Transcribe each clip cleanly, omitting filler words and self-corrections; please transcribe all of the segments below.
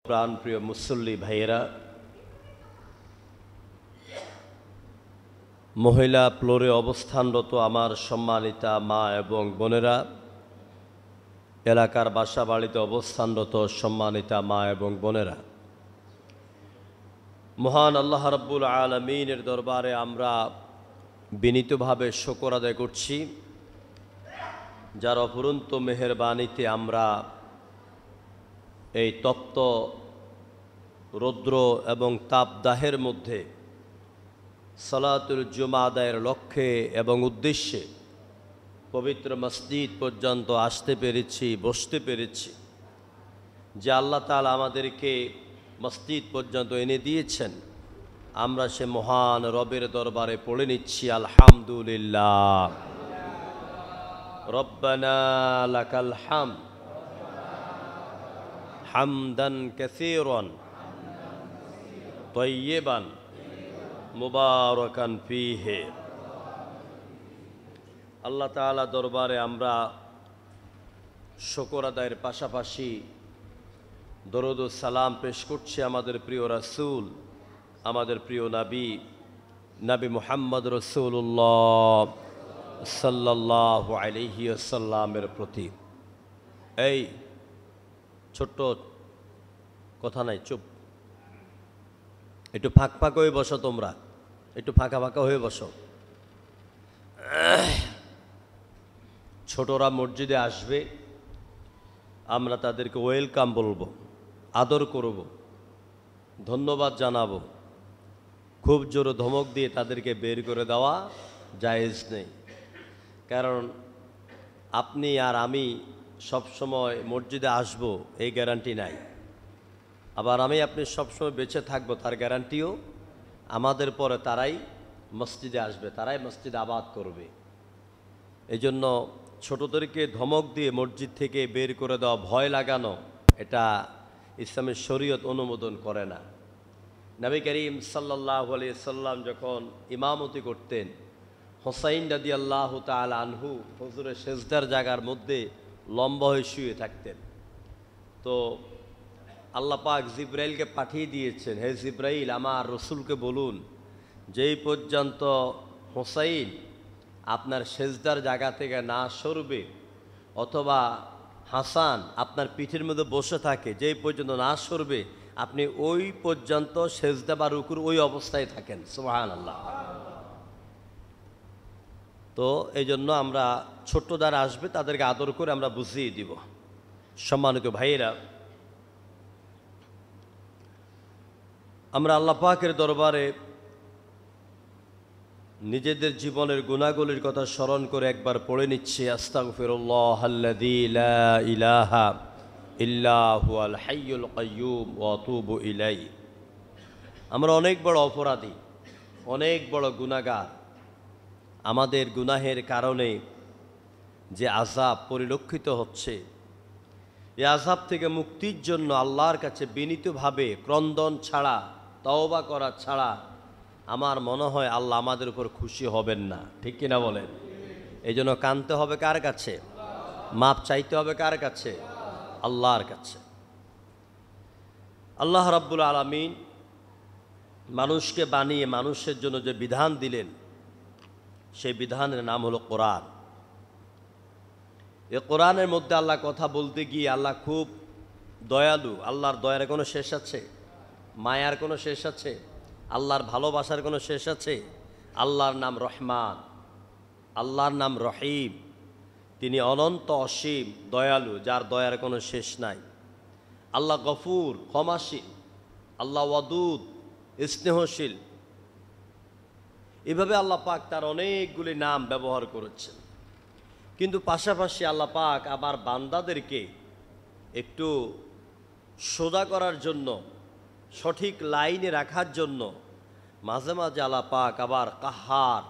প্রাণপ্রিয় মুসল্লি ভাইয়েরা, মহিলা ফ্লোরে অবস্থানরত আমার সম্মানিতা মা এবং বোনেরা, এলাকার বাসা বাড়িতে অবস্থানরত সম্মানিতা মা এবং বোনেরা, মহান আল্লাহ রাব্বুল আলামিনের দরবারে আমরা বিনীতভাবে শুকর আদায় করছি, যার অফুরন্ত মেহেরবানিতে আমরা এই তপ্ত রৌদ্র এবং তাপদাহের মধ্যে সালাতুল জুমা আদায়ের লক্ষ্যে এবং উদ্দেশ্যে পবিত্র মসজিদ পর্যন্ত আসতে পেরেছি, বসতে পেরেছি। যে আল্লাহ তাআলা আমাদেরকে মসজিদ পর্যন্ত এনে দিয়েছেন, আমরা সে মহান রবের দরবারে পড়ে নিচ্ছি আলহামদুলিল্লাহ। রব্বানা লাকাল হামদ হামদান কাসীরান তাইয়্যিবান মুবারাকান ফীহি। আল্লাহ তাআলা দরবারে আমরা শুকর আদায়ের পাশাপাশি দরুদ ও সালাম পেশ করছি আমাদের প্রিয় রাসূল, আমাদের প্রিয় নবী মুহাম্মদ রাসূলুল্লাহ সাল্লাল্লাহু আলাইহি ওয়াসাল্লামের প্রতি। এই ছোট্ট কথা নাই, চুপ, একটু ফাঁক ফাঁক হয়ে বসো, তোমরা একটু ফাঁকা ফাঁকা হয়ে বসো। ছোটরা মসজিদে আসবে, আমরা তাদেরকে ওয়েলকাম বলবো, আদর করব, ধন্যবাদ জানাবো। খুব জোরে ধমক দিয়ে তাদেরকে বের করে দেওয়া জায়েজ নেই, কারণ আপনি আর আমি সবসময় মসজিদে আসব এই গ্যারান্টি নাই, আবার আমি আপনি সবসময় বেঁচে থাকবো তার গ্যারান্টিও আমাদের পরে তারাই মসজিদে আসবে, তারাই মসজিদ আবাদ করবে। এই জন্য ছোটদেরকে ধমক দিয়ে মসজিদ থেকে বের করে দেওয়া, ভয় লাগানো, এটা ইসলামের শরীয়ত অনুমোদন করে না। নবী করিম সাল্লাল্লাহু আলাইহি সাল্লাম যখন ইমামতি করতেন, হুসাইন রাদিয়াল্লাহু তাআলা আনহু হুজুরের সেজদার জায়গার মধ্যে লম্বা হয়ে শুয়ে থাকতেন। তো আল্লাহ পাক জিব্রাইলকে পাঠিয়ে দিয়েছেন, হে জিব্রাইল, আমার রসুলকে বলুন যেই পর্যন্ত হুসাইন আপনার সেজদার জায়গা থেকে না সরবে, অথবা হাসান আপনার পিঠের মধ্যে বসে থাকে, যেই পর্যন্ত না সরবে, আপনি ওই পর্যন্ত সেজদা বা রুকুর ওই অবস্থায় থাকেন। সুবহানাল্লাহ। তো এই জন্য আমরা ছোট্ট যারা আসবে তাদেরকে আদর করে আমরা বুঝিয়ে দিব। সম্মানিত ভাইয়েরা, আমরা আল্লাহ পাকের দরবারে নিজেদের জীবনের গুনাহগুলির কথা স্মরণ করে একবার পড়ে নিচ্ছি, আস্তাগফিরুল্লাহাল্লাযী লা ইলাহা ইল্লা হুয়াল হাইয়ুল কাইয়্যুম ওয়া আতুবু ইলাইহি। আমরা অনেক বড় অপরাধী, অনেক বড় গুনাহগার। আমাদের গুনাহের কারণে যে আযাব পরিলক্ষিত হচ্ছে, এই আযাব থেকে মুক্তির জন্য আল্লাহর কাছে বিনীতভাবে ক্রন্দন ছাড়া, তওবা করা ছাড়া আমার মনে হয় আল্লাহ আমাদের উপর খুশি হবেন না। ঠিক কিনা বলেন? এই জন্য কাঁদতে হবে কার কাছে? মাপ চাইতে হবে কার কাছে? আল্লাহর কাছে। আল্লাহ রাব্বুল আলামিন মানুষকে বানিয়ে মানুষের জন্য যে বিধান দিলেন, সেই বিধানের নাম হলো কোরআন। এই কোরআনের মধ্যে আল্লাহ কথা বলতে গিয়ে আল্লাহ খুব দয়ালু। আল্লাহর দয়ার কোনো শেষ আছে? মায়ার কোনো শেষ আছে? আল্লাহর ভালোবাসার কোনো শেষ আছে? আল্লাহর নাম রহমান, আল্লাহর নাম রহিম। তিনি অনন্ত অসীম দয়ালু, যার দয়ার কোনো শেষ নাই। আল্লাহ গফুর, ক্ষমাশীল। আল্লাহ ওয়াদুদ, স্নেহশীল। এভাবে আল্লাহ পাক তার অনেকগুলি নাম ব্যবহার করেছেন। কিন্তু পাশাপাশি আল্লাহ পাক আবার বান্দাদেরকে একটু সোজা করার জন্য, সঠিক লাইনে রাখার জন্য মাঝে মাঝে আল্লাহ পাক আবার কাহার,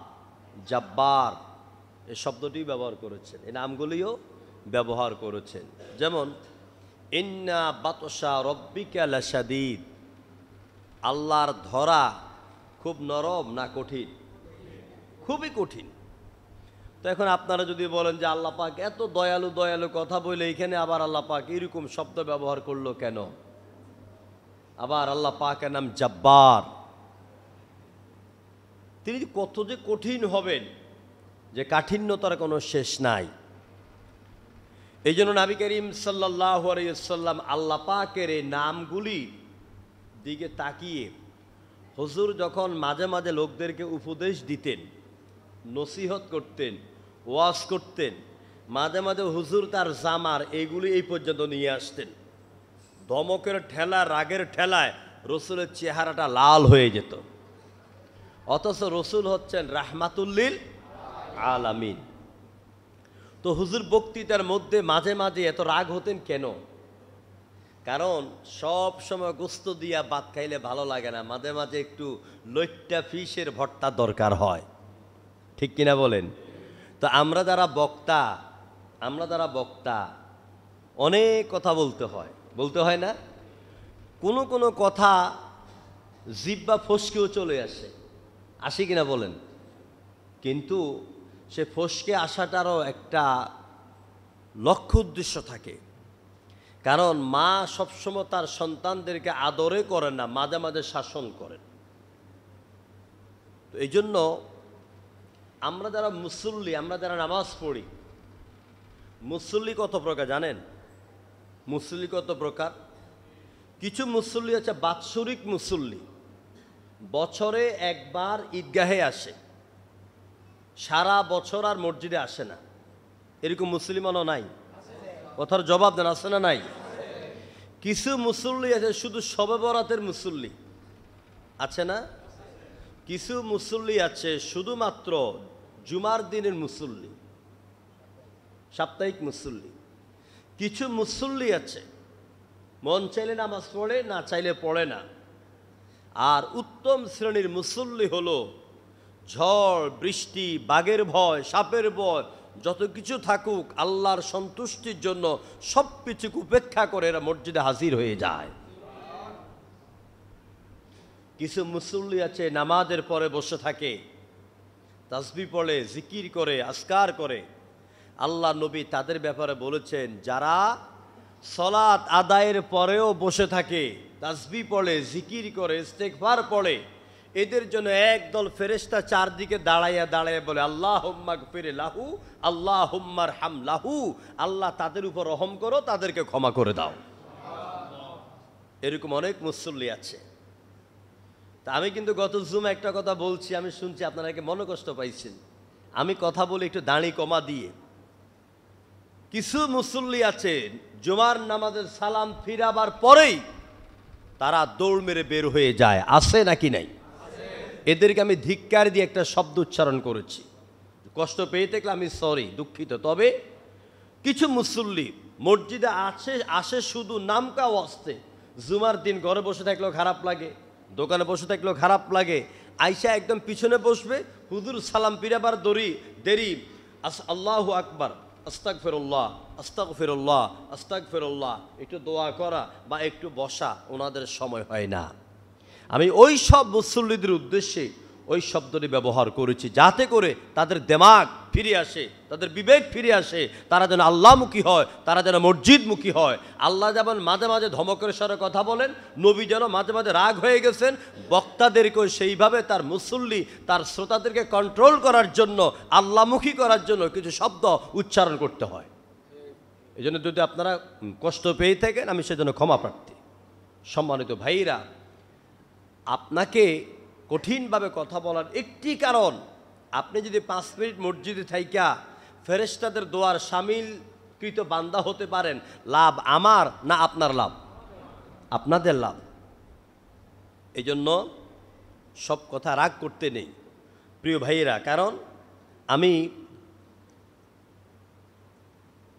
জাব্বার এই শব্দটি ব্যবহার করেছেন, এই নামগুলিও ব্যবহার করেছেন। যেমন ইন্না বাতশা রব্বিকা লাশাদীদ, আল্লাহর ধরা খুব নরম না কঠিন? খুবই কঠিন। তো এখন আপনারা যদি বলেন যে আল্লাহ পাক এত দয়ালু দয়ালু কথা বলে এখানে আবার আল্লাহ পাক এরকম শব্দ ব্যবহার করলো কেন? আবার আল্লাহ পাকের নাম জব্বার। তিনি কত যে কঠিন হবেন, যে কাঠিন্যতার কোনো শেষ নাই। এই জন্য নবী করিম সাল্লাল্লাহু আলাইহি ওয়াসাল্লাম আল্লাহ পাকের এই নামগুলি দিকে তাকিয়ে হুজুর যখন মাঝে মাঝে লোকদেরকে উপদেশ দিতেন, নসিহত করতেন, ওয়াজ করতেন, মাঝে মাঝে হুজুর তার জামার এইগুলি এই পর্যন্ত নিয়ে আসতেন। ধমকের ঠেলা, রাগের ঠেলায় রসুলের চেহারাটা লাল হয়ে যেত। অথচ রসুল হচ্ছেন রাহমাতুল্লিল আলামিন। তো হুজুর বক্তৃতার মধ্যে মাঝে মাঝে এত রাগ হতেন কেন? কারণ সব সময় গোস্ত দিয়া ভাত খাইলে ভালো লাগে না, মাঝে মাঝে একটু লইট্টা ফিশের ভর্তা দরকার হয়, ঠিক কিনা বলেন? তো আমরা যারা বক্তা অনেক কথা বলতে হয় না? কোনো কোনো কথা জিহ্বা ফসকেও চলে আসে কিনা বলেন? কিন্তু সে ফসকে আসাটারও একটা লক্ষ্য উদ্দেশ্য থাকে। কারণ মা সবসময় তার সন্তানদেরকে আদরে করেন না, মাঝে মাঝে শাসন করেন। তো এই জন্য আমরা যারা মুসল্লি, আমরা যারা নামাজ পড়ি, মুসল্লি কত প্রকার জানেন? মুসল্লি কত প্রকার? কিছু মুসল্লি আছে বাৎসরিক মুসল্লি, বছরে একবার ঈদগাহে আসে, সারা বছর আর মসজিদে আসে না। এরকম মুসলিমানও নাই? কথার জবাব দেন, আছে না নাই? কিছু মুসল্লি আছে শুধু শবে বরাতের মুসল্লি, আছে না? কিছু মুসল্লি আছে শুধুমাত্র জুমার দিনের মুসল্লি, সাপ্তাহিক মুসল্লি। কিছু মুসল্লি আছে মন চাইলে নামাজ পড়ে, না চাইলে পড়ে না। আর উত্তম শ্রেণীর মুসল্লি হলো ঝড় বৃষ্টি, বাঘের ভয়, সাপের ভয়, যত কিছু থাকুক আল্লাহর সন্তুষ্টির জন্য সব কিছুকে উপেক্ষা করে এরা মসজিদে হাজির হয়ে যায়। কিছু মুসল্লি আছে নামাজের পরে বসে থাকে, তাসবিহ পড়ে, জিকির করে, আজকার করে। আল্লাহ নবী তাদের ব্যাপারে বলেছেন, যারা সলাত আদায়ের পরেও বসে থাকে, তাসবিহ পড়ে, জিকির করে, ইস্তেগফার পড়ে, এদের জন্য একদল ফেরেশতা চারদিকে দাঁড়াইয়া বলে, আল্লাহুম্মা গফির লাহু, আল্লাহুম্মা আরহাম লাহু, আল্লাহ তাদের উপর রহম করো, তাদেরকে ক্ষমা করে দাও। এরকম অনেক মুসল্লি আছে। তা আমি কিন্তু গত জুমে একটা কথা বলছি, আমি শুনছি আপনারা কি মনে কষ্ট পাইছেন। আমি কথা বলি একটু দাঁড়ি কমা দিয়ে। কিছু মুসল্লি আছে জুমার নামাজের সালাম ফিরাবার পরেই তারা দৌড় মেরে বের হয়ে যায়, আছে নাকি নাই? এদেরকে আমি ধিক্কার দিয়ে একটা শব্দ উচ্চারণ করেছি, কষ্ট পেয়ে থাকলে আমি সরি, দুঃখিত। তবে কিছু মুসল্লি মসজিদে আসে শুধু নামকা ওয়াস্তে। জুমার দিন ঘরে বসে থাকলেও খারাপ লাগে, দোকানে বসে থাকলেও খারাপ লাগে, আইসা একদম পিছনে বসবে, হুজুর সালাম ফিরাবার দেরি, আল্লাহু আকবার, আস্তাগফিরুল্লাহ, আস্তাগফিরুল্লাহ, আস্তাগফিরুল্লাহ, একটু দোয়া করা বা একটু বসা ওনাদের সময় হয় না। আমি ওই সব মুসল্লিদের উদ্দেশ্যে ওই শব্দটি ব্যবহার করেছি, যাতে করে তাদের দিমাগ ফিরে আসে, তাদের বিবেক ফিরে আসে, তারা যেন আল্লাহমুখী হয়, তারা যেন মসজিদমুখী হয়। আল্লাহ যেমন মাঝে মাঝে ধমকের স্বরে কথা বলেন, নবী যেন মাঝে মাঝে রাগ হয়ে গেছেন, বক্তাদেরকেও সেইভাবে তার মুসল্লি, তার শ্রোতাদেরকে কন্ট্রোল করার জন্য, আল্লাহমুখী করার জন্য কিছু শব্দ উচ্চারণ করতে হয়। এই জন্য যদি আপনারা কষ্ট পেয়ে থাকেন, আমি সেজন্য ক্ষমা প্রার্থী। সম্মানিত ভাইরা, আপনাকে কঠিনভাবে কথা বলার একটি কারণ, আপনি যদি 5 মিনিট মসজিদে থাইকা ফেরেশতাদের দোয়ার শামিলকৃত বান্দা হতে পারেন, লাভ আমার না আপনার লাভ? আপনাদের লাভ। এই জন্য সব কথা রাগ করতে নেই প্রিয় ভাইয়েরা। কারণ আমি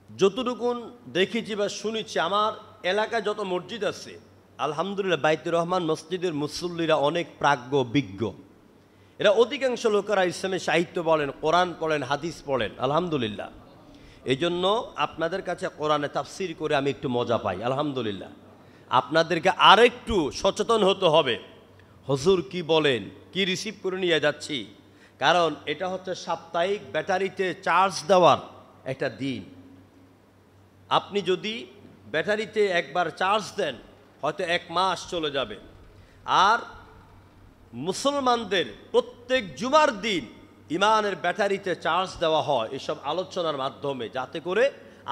যতটুকুন দেখেছি বা শুনেছি, আমার এলাকায় যত মসজিদ আছে আলহামদুলিল্লাহ, বাইতুর রহমান মসজিদের মুসল্লিরা অনেক প্রাজ্ঞ, বিজ্ঞ। এরা অধিকাংশ লোকেরা ইসলামের সাহিত্য বলেন, কোরআন পড়েন, হাদিস পড়েন, আলহামদুলিল্লাহ। এই জন্য আপনাদের কাছে কোরআনে তাফসির করে আমি একটু মজা পাই, আলহামদুলিল্লাহ। আপনাদেরকে আরেকটু সচেতন হতে হবে, হুজুর কি বলেন, কি রিসিভ করে নিয়ে যাচ্ছি। কারণ এটা হচ্ছে সাপ্তাহিক ব্যাটারিতে চার্জ দেওয়ার একটা দিন। আপনি যদি ব্যাটারিতে একবার চার্জ দেন, হয়তো 1 মাস চলে যাবে। আর মুসলমানদের প্রত্যেক জুমার দিন ইমানের ব্যাটারিতে চার্জ দেওয়া হয় এসব আলোচনার মাধ্যমে, যাতে করে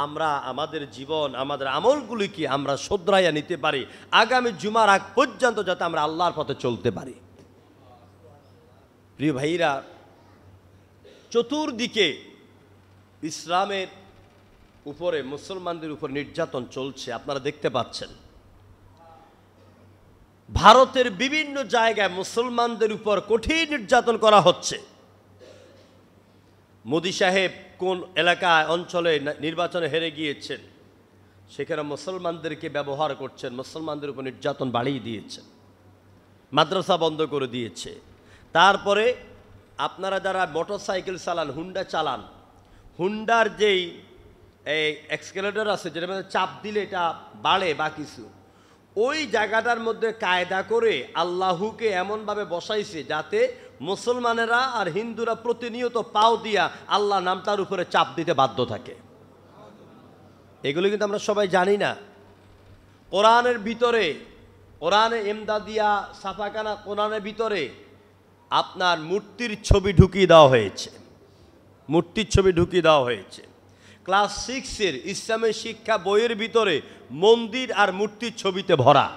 আমরা আমাদের জীবন, আমাদের আমলগুলিকে আমরা শোধরাইয়া নিতে পারি, আগামী জুমার আগ পর্যন্ত যাতে আমরা আল্লাহর পথে চলতে পারি। প্রিয় ভাইরা, চতুর্দিকে ইসলামের উপরে, মুসলমানদের উপর নির্যাতন চলছে, আপনারা দেখতে পাচ্ছেন। ভারতের বিভিন্ন জায়গায় মুসলমানদের উপর কঠিন নির্যাতন করা হচ্ছে। মোদি সাহেব কোন এলাকায়, অঞ্চলে নির্বাচনে হেরে গিয়েছেন, সেখানে মুসলমানদেরকে ব্যবহার করছেন, মুসলমানদের উপর নির্যাতন বাড়িয়ে দিয়েছেন, মাদ্রাসা বন্ধ করে দিয়েছে। তারপরে আপনারা যারা মোটরসাইকেল চালান, হুন্ডা চালান, হুন্ডার যেই এক্সকেলেটর আছে, যেটার মধ্যে চাপ দিলে এটা বাড়ে বা কিছু, ওই জায়গাটার মধ্যে কায়দা করে আল্লাহুকে এমনভাবে বসাইছে যাতে মুসলমানেরা আর হিন্দুরা প্রতিনিয়ত পাও দিয়া আল্লাহ নামটার উপরে চাপ দিতে বাধ্য থাকে। এগুলো কিন্তু আমরা সবাই জানি না। কোরআনের ভিতরে, কোরআনে এমদাদিয়া ছাপাখানা কোরআনের ভিতরে আপনার মূর্তির ছবি ঢুকিয়ে দেওয়া হয়েছে, মূর্তির ছবি ঢুকিয়ে দেওয়া হয়েছে। ক্লাস 6-এর ইসলামের শিক্ষা বইয়ের ভিতরে মন্দির আর মূর্তির ছবিতে ভরা।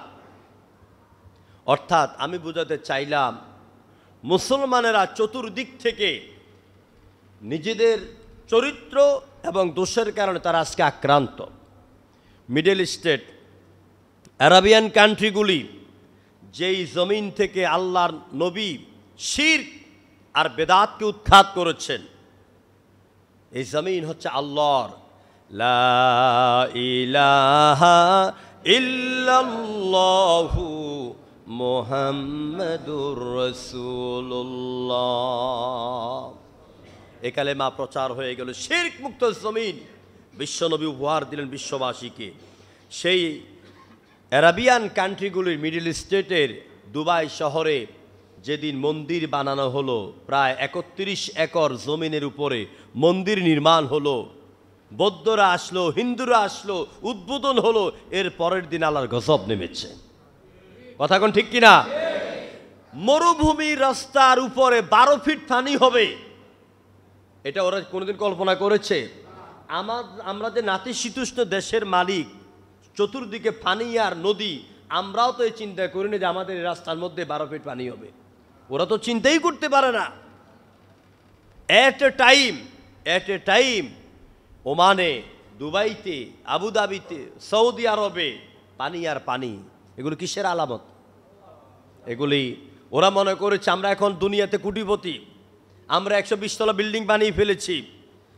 অর্থাৎ আমি বোঝাতে চাইলাম, মুসলমানেরা চতুর্দিক থেকে নিজেদের চরিত্র এবং দোষের কারণে তারা আজকে আক্রান্ত। মিডল ইস্টের আরাবিয়ান কান্ট্রিগুলি, যেই জমিন থেকে আল্লাহর নবী শিরক আর বেদাতকে উৎখাত করেছেন, এই জমিন হচ্ছে আল্লাহর। লা ইলাহা ইল্লাল্লাহু মুহাম্মাদুর রাসূলুল্লাহ, এ কালেমা প্রচার হয়ে গেল। শিরক মুক্ত জমিন বিশ্বনবী উপহার দিলেন বিশ্ববাসীকে। সেই আরাবিয়ান কান্ট্রিগুলির মিডল স্টেটের দুবাই শহরে যেদিন মন্দির বানানো হলো, প্রায় 31 একর জমিনের উপরে মন্দির নির্মাণ হলো, বৌদ্ধরা আসলো, হিন্দুরা আসলো, উদ্বোধন হলো, এর পরের দিন আল্লাহর গজব নেমেছে। কথা কোন ঠিক কিনা? মরুভূমির রাস্তার উপরে 12 ফিট পানি হবে, এটা ওরা কোনোদিন কল্পনা করেছে? আমরা যে নাতিশীতোষ্ণ দেশের মালিক, চতুর্দিকে পানি আর নদী, আমরাও তো এই চিন্তা করিনি যে আমাদের এই রাস্তার মধ্যে 12 ফিট পানি হবে। ওরা তো চিন্তাই করতে পারে না। এট এ টাইম ওমানে, দুবাইতে, আবুধাবিতে, সৌদি আরবে পানি আর পানি। এগুলো কিসের আলামত? এগুলি ওরা মনে করেছে আমরা এখন দুনিয়াতে কোটিপতি, আমরা 120 তলা বিল্ডিং বানিয়ে ফেলেছি,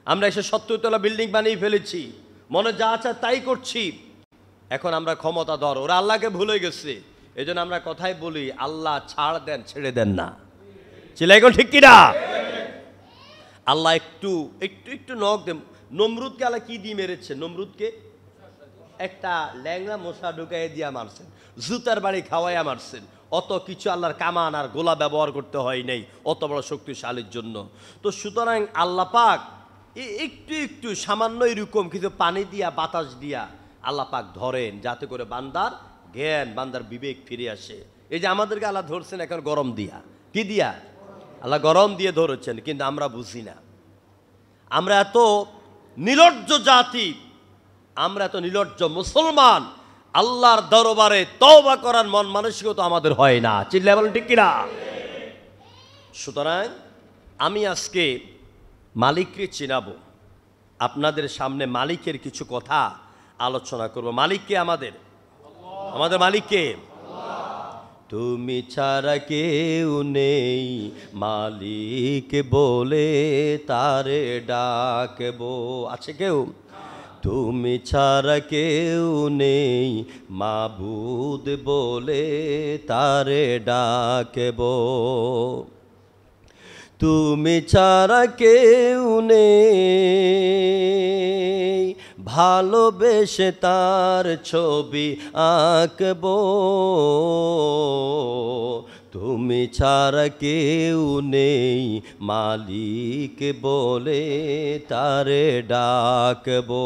আমরা 170 তলা বিল্ডিং বানিয়ে ফেলেছি, মনে যা চায় তাই করছি, এখন আমরা ক্ষমতাধর। ওরা আল্লাহকে ভুলে গেছে। এই জন্য আমরা কথাই বলি, আল্লাহ ছাড় দেন, ছেড়ে দেন না। চিল্লাই এখন ঠিক কিনা? আল্লাহ একটু একটু একটু নখ দেন। নমরুদকে আল্লাহ কি দিয়ে মেরেছে? নমরুদকে একটা ল্যাংড়া মশা ঢুকাই দিয়া মারছেন, জুতার বাড়ি খাওয়াইয়া মারছেন। অত কিছু আল্লাহর কামান আর গোলা ব্যবহার করতে হয় নাই অত বড় শক্তিশালীর জন্য। তো সুতরাং আল্লাহ পাক একটু একটু সামান্য এরকম কিছু পানি দিয়া, বাতাস দিয়া আল্লাহ পাক ধরেন, যাতে করে বান্দার জ্ঞান, বান্দার বিবেক ফিরে আসে। এই যে আমাদেরকে আল্লাহ ধরছেন এখন গরম দিয়া, কি দিয়া? আল্লাহ গরম দিয়ে ধরেছেন, কিন্তু আমরা বুঝি না। আমরা এত নির্লজ্জ জাতি, আমরা এত নির্লজ্জ মুসলমান, আল্লাহর দরবারে তওবা করার মন মানসিকতা আমাদের হয় না। চিল্লায় বলেন ঠিক কিনা? সুতরাং আমি আজকে মালিককে চিনাবো, আপনাদের সামনে মালিকের কিছু কথা আলোচনা করব। মালিককে আমাদের মালিককে, তুমি ছাড়া কেউ নেই মালিক বলে তারে ডাকবো। আছে কেউ? তুমি ছাড়া কেউ নেই মাবুদ বলে তারে ডাকবো। তুমি ছাড়া কেউ নেই ভালোবেসে তার ছবি আঁকবো। তুমি ছাড়া কেউ নেই মালিক বলে তারে ডাকবো।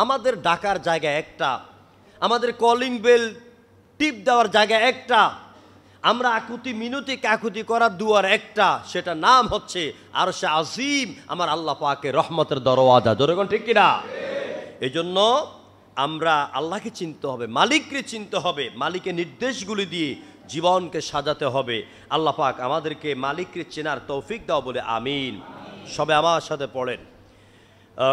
আমাদের ডাকার জায়গা একটা, আমাদের কলিং বেল টিপ দেওয়ার জায়গা একটা, আমরা আকুতি মিনতি কাকুতি করার দুয়ার একটা, সেটা নাম হচ্ছে আরশে আজিম, আমার আল্লাহ পাকের রহমতের দরওয়াজা। জোরে কোন ঠিক কিনা? এই জন্য আমরা আল্লাহকে চিনতে হবে, মালিককে চিনতে হবে, মালিকের নির্দেশগুলি দিয়ে জীবনকে সাজাতে হবে। আল্লাহ পাক আমাদেরকে মালিককে চেনার তৌফিক দাও বলে আমিন। সবে আমার সাথে পড়েন,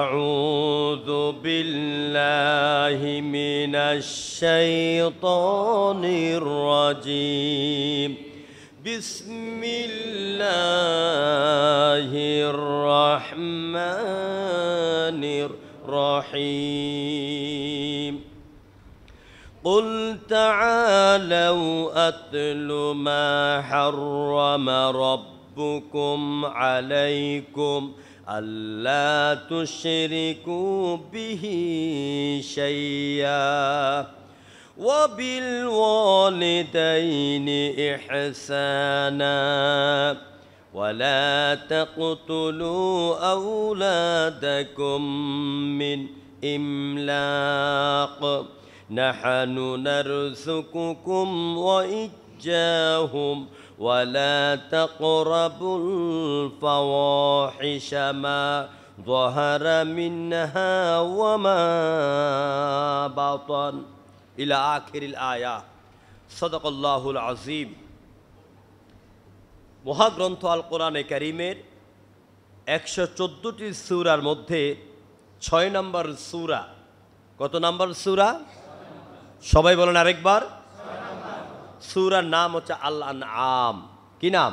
আউযু বিল্লাহি মিনাশ শাইতানির রাজিম, বিসমিল্লাহির রহমানির রহিম। قل تعالوا أتل ما حرم ربكم عليكم ألا تشركوا به شيئا وبالوالدين إحسانا ولا تقتلوا أولادكم من إملاق نحن نرزقكم وإياهم ولا تقربوا الفواحش ما ظهر منها وما بطن إلى آخر الآية صدق الله العظيم। মহাগ্রন্থ আল কোরআনে কারীমের 114টি সূরার মধ্যে 6 নম্বর সূরা। কত নম্বর সূরা? সবাই বলেন আরেকবার। সূরার নাম হচ্ছে আল আনআম। কি নাম?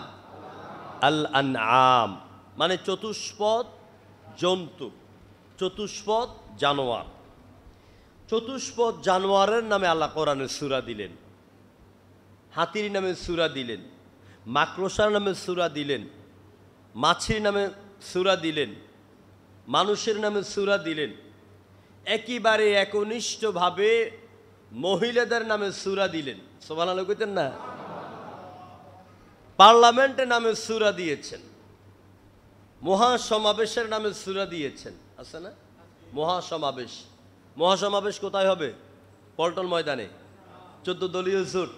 আল আনআম মানে চতুষ্পদ জন্তু, চতুষ্পদ জানোয়ার। চতুষ্পদ জানোয়ারের নামে আল্লাহ কোরআনে সূরা দিলেন, হাতির নামে সূরা দিলেন, মাকড়সার নামে সূরা দিলেন, মাছির নামে সূরা দিলেন, মানুষের নামে সূরা দিলেন। একেবারে একনিষ্ঠভাবে মহিলাদের নামে সূরা দিলেন। সুবহানাল্লাহ কইতেন না? পার্লামেন্টের নামে সূরা দিয়েছেন, মহাসমাবেশের নামে সূরা দিয়েছেন। আছে না মহাসমাবেশ? মহাসমাবেশ কোথায় হবে? পল্টন ময়দানে, 14 দলীয় জোট।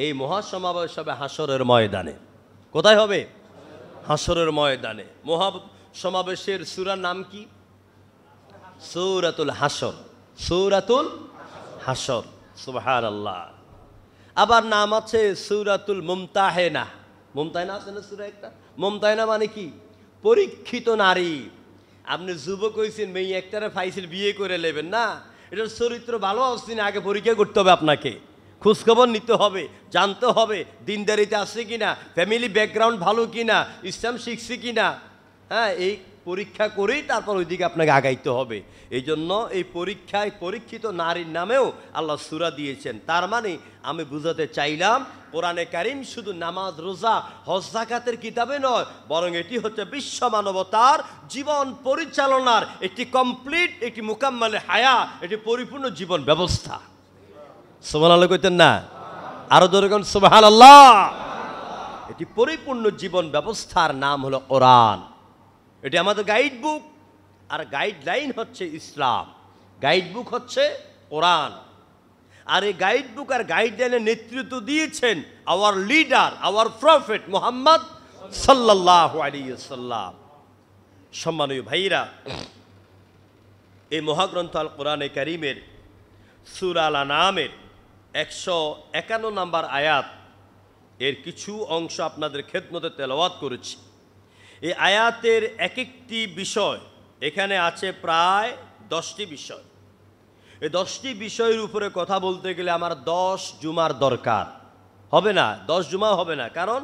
এই মহাসমাবেশ হবে হাসরের ময়দানে। কোথায় হবে? হাসরের ময়দানে। মহাসমাবেশের সূরার নাম কি? সূরাতুল হাসর। সূরাতুল হাসর। সুবহানাল্লাহ। আবার নাম আছে সূরাতুল মুমতাহিনা। মুমতাহিনা আছে না সূরা একটা? মুমতাহিনা মানে কি? পরীক্ষিত নারী। আপনি যুবক হইছেন, মেয়ে একটারে ফাইছিল, বিয়ে করে নেবেন না, এটার চরিত্র ভালো আসছে না, আগে পরীক্ষা করতে হবে, আপনাকে খোঁজখবর নিতে হবে, জানতে হবে দিনদারিতে আছে কিনা, ফ্যামিলি ব্যাকগ্রাউন্ড ভালো কিনা, ইসলাম শিখছে কিনা। হ্যাঁ, এই পরীক্ষা করেই তারপর ওইদিকে আপনাকে আগাইতে হবে। এই জন্য এই পরীক্ষায় পরীক্ষিত নারীর নামেও আল্লাহ সূরা দিয়েছেন। তার মানে আমি বুঝাতে চাইলাম কোরআনে কারীম শুধু নামাজ, রোজা, হজ, যাকাতের কিতাবে নয়, বরং এটি হচ্ছে বিশ্ব মানবতার জীবন পরিচালনার একটি কমপ্লিট, একটি মুকাম্মালে হায়া, একটি পরিপূর্ণ জীবন ব্যবস্থা। সুবহানাল্লাহ কইতেন না? আরো জোরে কোন সুবহানাল্লাহ। এটি পরিপূর্ণ জীবন ব্যবস্থার নাম হলো কোরআন। এটি আমাদের গাইড বুক, আর গাইডলাইন হচ্ছে ইসলাম। গাইড বুক হচ্ছে কোরআন, আর এই গাইড বুক আর গাইডলাইনের নেতৃত্ব দিয়েছেন hour leader, hour prophet Muhammad সাল্লাল্লাহু আলাইহি ওয়াসাল্লাম। সম্মানীয় ভাইরা, এই মহাগ্রন্থ আল কোরআনে কারীমের সূরা আল আনআমের 151 নম্বর আয়াত, এর কিছু অংশ আপনাদের খেদমতে তেলাওয়াত করেছি। এই আয়াতের এক একটি বিষয়, এখানে আছে প্রায় 10টি বিষয়। এই 10টি বিষয়ের উপরে কথা বলতে গেলে আমার 10 জুমার দরকার হবে না, 10 জুমা হবে না, কারণ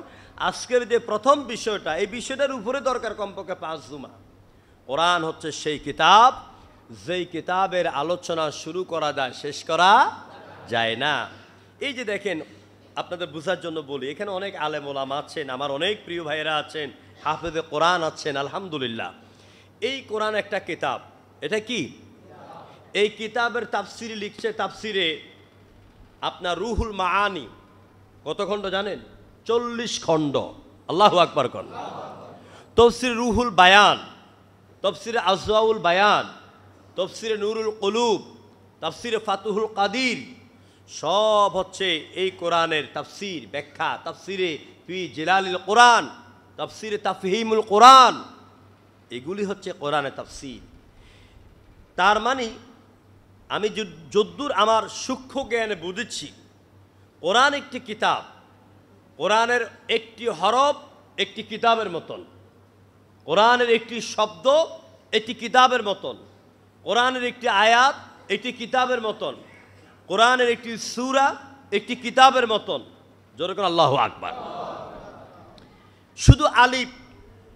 আজকের যে প্রথম বিষয়টা, এই বিষয়টার উপরে দরকার কমপক্ষে 5 জুমা। কোরআন হচ্ছে সেই কিতাব, যেই কিতাবের আলোচনা শুরু করা যায়, শেষ করা যায় না। এই যে দেখেন, আপনাদের বোঝার জন্য বলি, এখানে অনেক আলেম ওলামা আছেন, আমার অনেক প্রিয় ভাইয়েরা আছেন, হাফেজে কোরআন আছেন, আলহামদুলিল্লাহ। এই কোরআন একটা কিতাব। এটা কি? এই কিতাবের তাফসিরে লিখছে, তাফসিরে আপনার রুহুল মাআনি কত খণ্ড জানেন? 40 খণ্ড। আল্লাহু আকবার কোন। তাফসিরে রুহুল বায়ান, তাফসিরে আজওয়াউল বায়ান, তাফসিরে নুরুল কুলুব, তাফসিরে ফাতুহুল কাদির সব হচ্ছে এই কোরআনের তাফসির ব্যাখ্যা। তাফসিরে ফি জিলালিল কোরআন, তাফসিরে তাফহিমুল কোরআন, এগুলি হচ্ছে কোরআনের তাফসির। তার মানে আমি যদ্দূর আমার সূক্ষ্ম জ্ঞানে বুঝেছি, কোরআন একটি কিতাব, কোরআনের একটি হরফ একটি কিতাবের মতন, কোরআনের একটি শব্দ একটি কিতাবের মতন, কোরআনের একটি আয়াত একটি কিতাবের মতন, কোরআনের একটি সূরা একটি কিতাবের মতন। যেরকম আল্লাহু আকবার। শুধু আলিফ,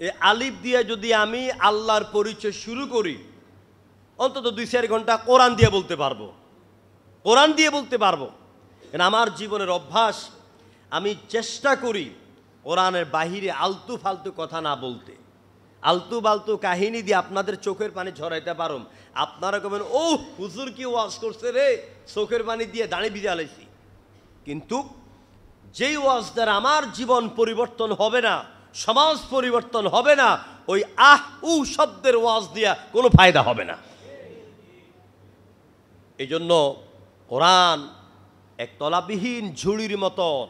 এই আলিফ দিয়ে যদি আমি আল্লাহর পরিচয় শুরু করি, অন্তত 2-4 ঘন্টা কোরআন দিয়ে বলতে পারবো, কোরআন দিয়ে বলতে পারবো। আমার জীবনের অভ্যাস, আমি চেষ্টা করি কোরআনের বাহিরে আলতু ফালতু কথা না বলতে। আলতু ফালতু কাহিনী দিয়ে আপনাদের চোখের পানি ঝরাইতে পারো, আপনারা কবেন ও হুজুর কি ওয়াজ করছে রে, চোখের পানি দিয়ে দাঁড়িয়ে ভিজে আলাইছি। কিন্তু যেই ওয়াজ দ্বারা আমার জীবন পরিবর্তন হবে না, সমাজ পরিবর্তন হবে না, ওই আহ উ শব্দের ওয়াজ দিয়া কোনো ফায়দা হবে না। এই জন্য কোরআন এক তলাবিহীন ঝুড়ির মতন,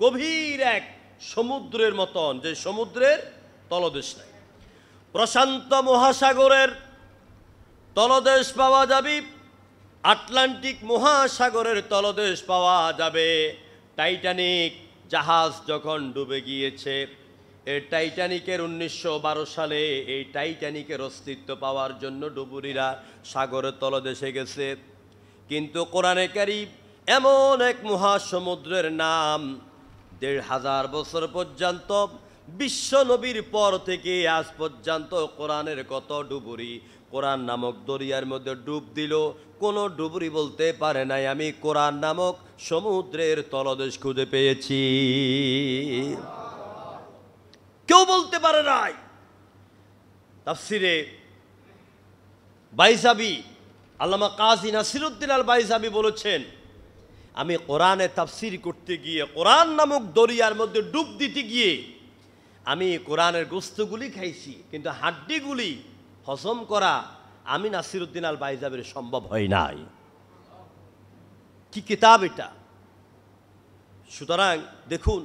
গভীর এক সমুদ্রের মতন, যে সমুদ্রের তলদেশ নাই। প্রশান্ত মহাসাগরের তলদেশ পাওয়া যাবে, আটলান্টিক মহাসাগরের তলদেশ পাওয়া যাবে। টাইটানিক জাহাজ যখন ডুবে গিয়েছে, এই টাইটানিকের 1912 সালে এই টাইটানিকের অস্তিত্ব পাওয়ার জন্য ডুবুরিরা সাগরের তলদেশে গেছে। কিন্তু কোরআনে কারীম এমন এক মহাসমুদ্রের নাম, 1500 বছর পর্যন্ত বিশ্ব নবীর পর থেকে আজ পর্যন্ত কোরআনের কত ডুবুরি কোরআন নামক দরিয়ার মধ্যে ডুব দিল, কোনো ডুবুরি বলতে পারে নাই আমি কোরআন নামক সমুদ্রের তলদেশ খুঁজে পেয়েছি। কেউ বলতে পারে নাই। তাফসিরে বাইজাবি আল্লামা কাজী নাসিরউদ্দিন আল বাইজাবি বলেছেন, আমি কোরআনে তাফসির করতে গিয়ে, কোরআন নামক দরিয়ার মধ্যে ডুব দিতে গিয়ে আমি কোরআনের গোস্তগুলি খাইছি, কিন্তু হাড্ডিগুলি হজম করা আমি নাসিরউদ্দিন আল বাইজাবির সম্ভব হয় নাই। কি কিতাব এটা! সুতরাং দেখুন,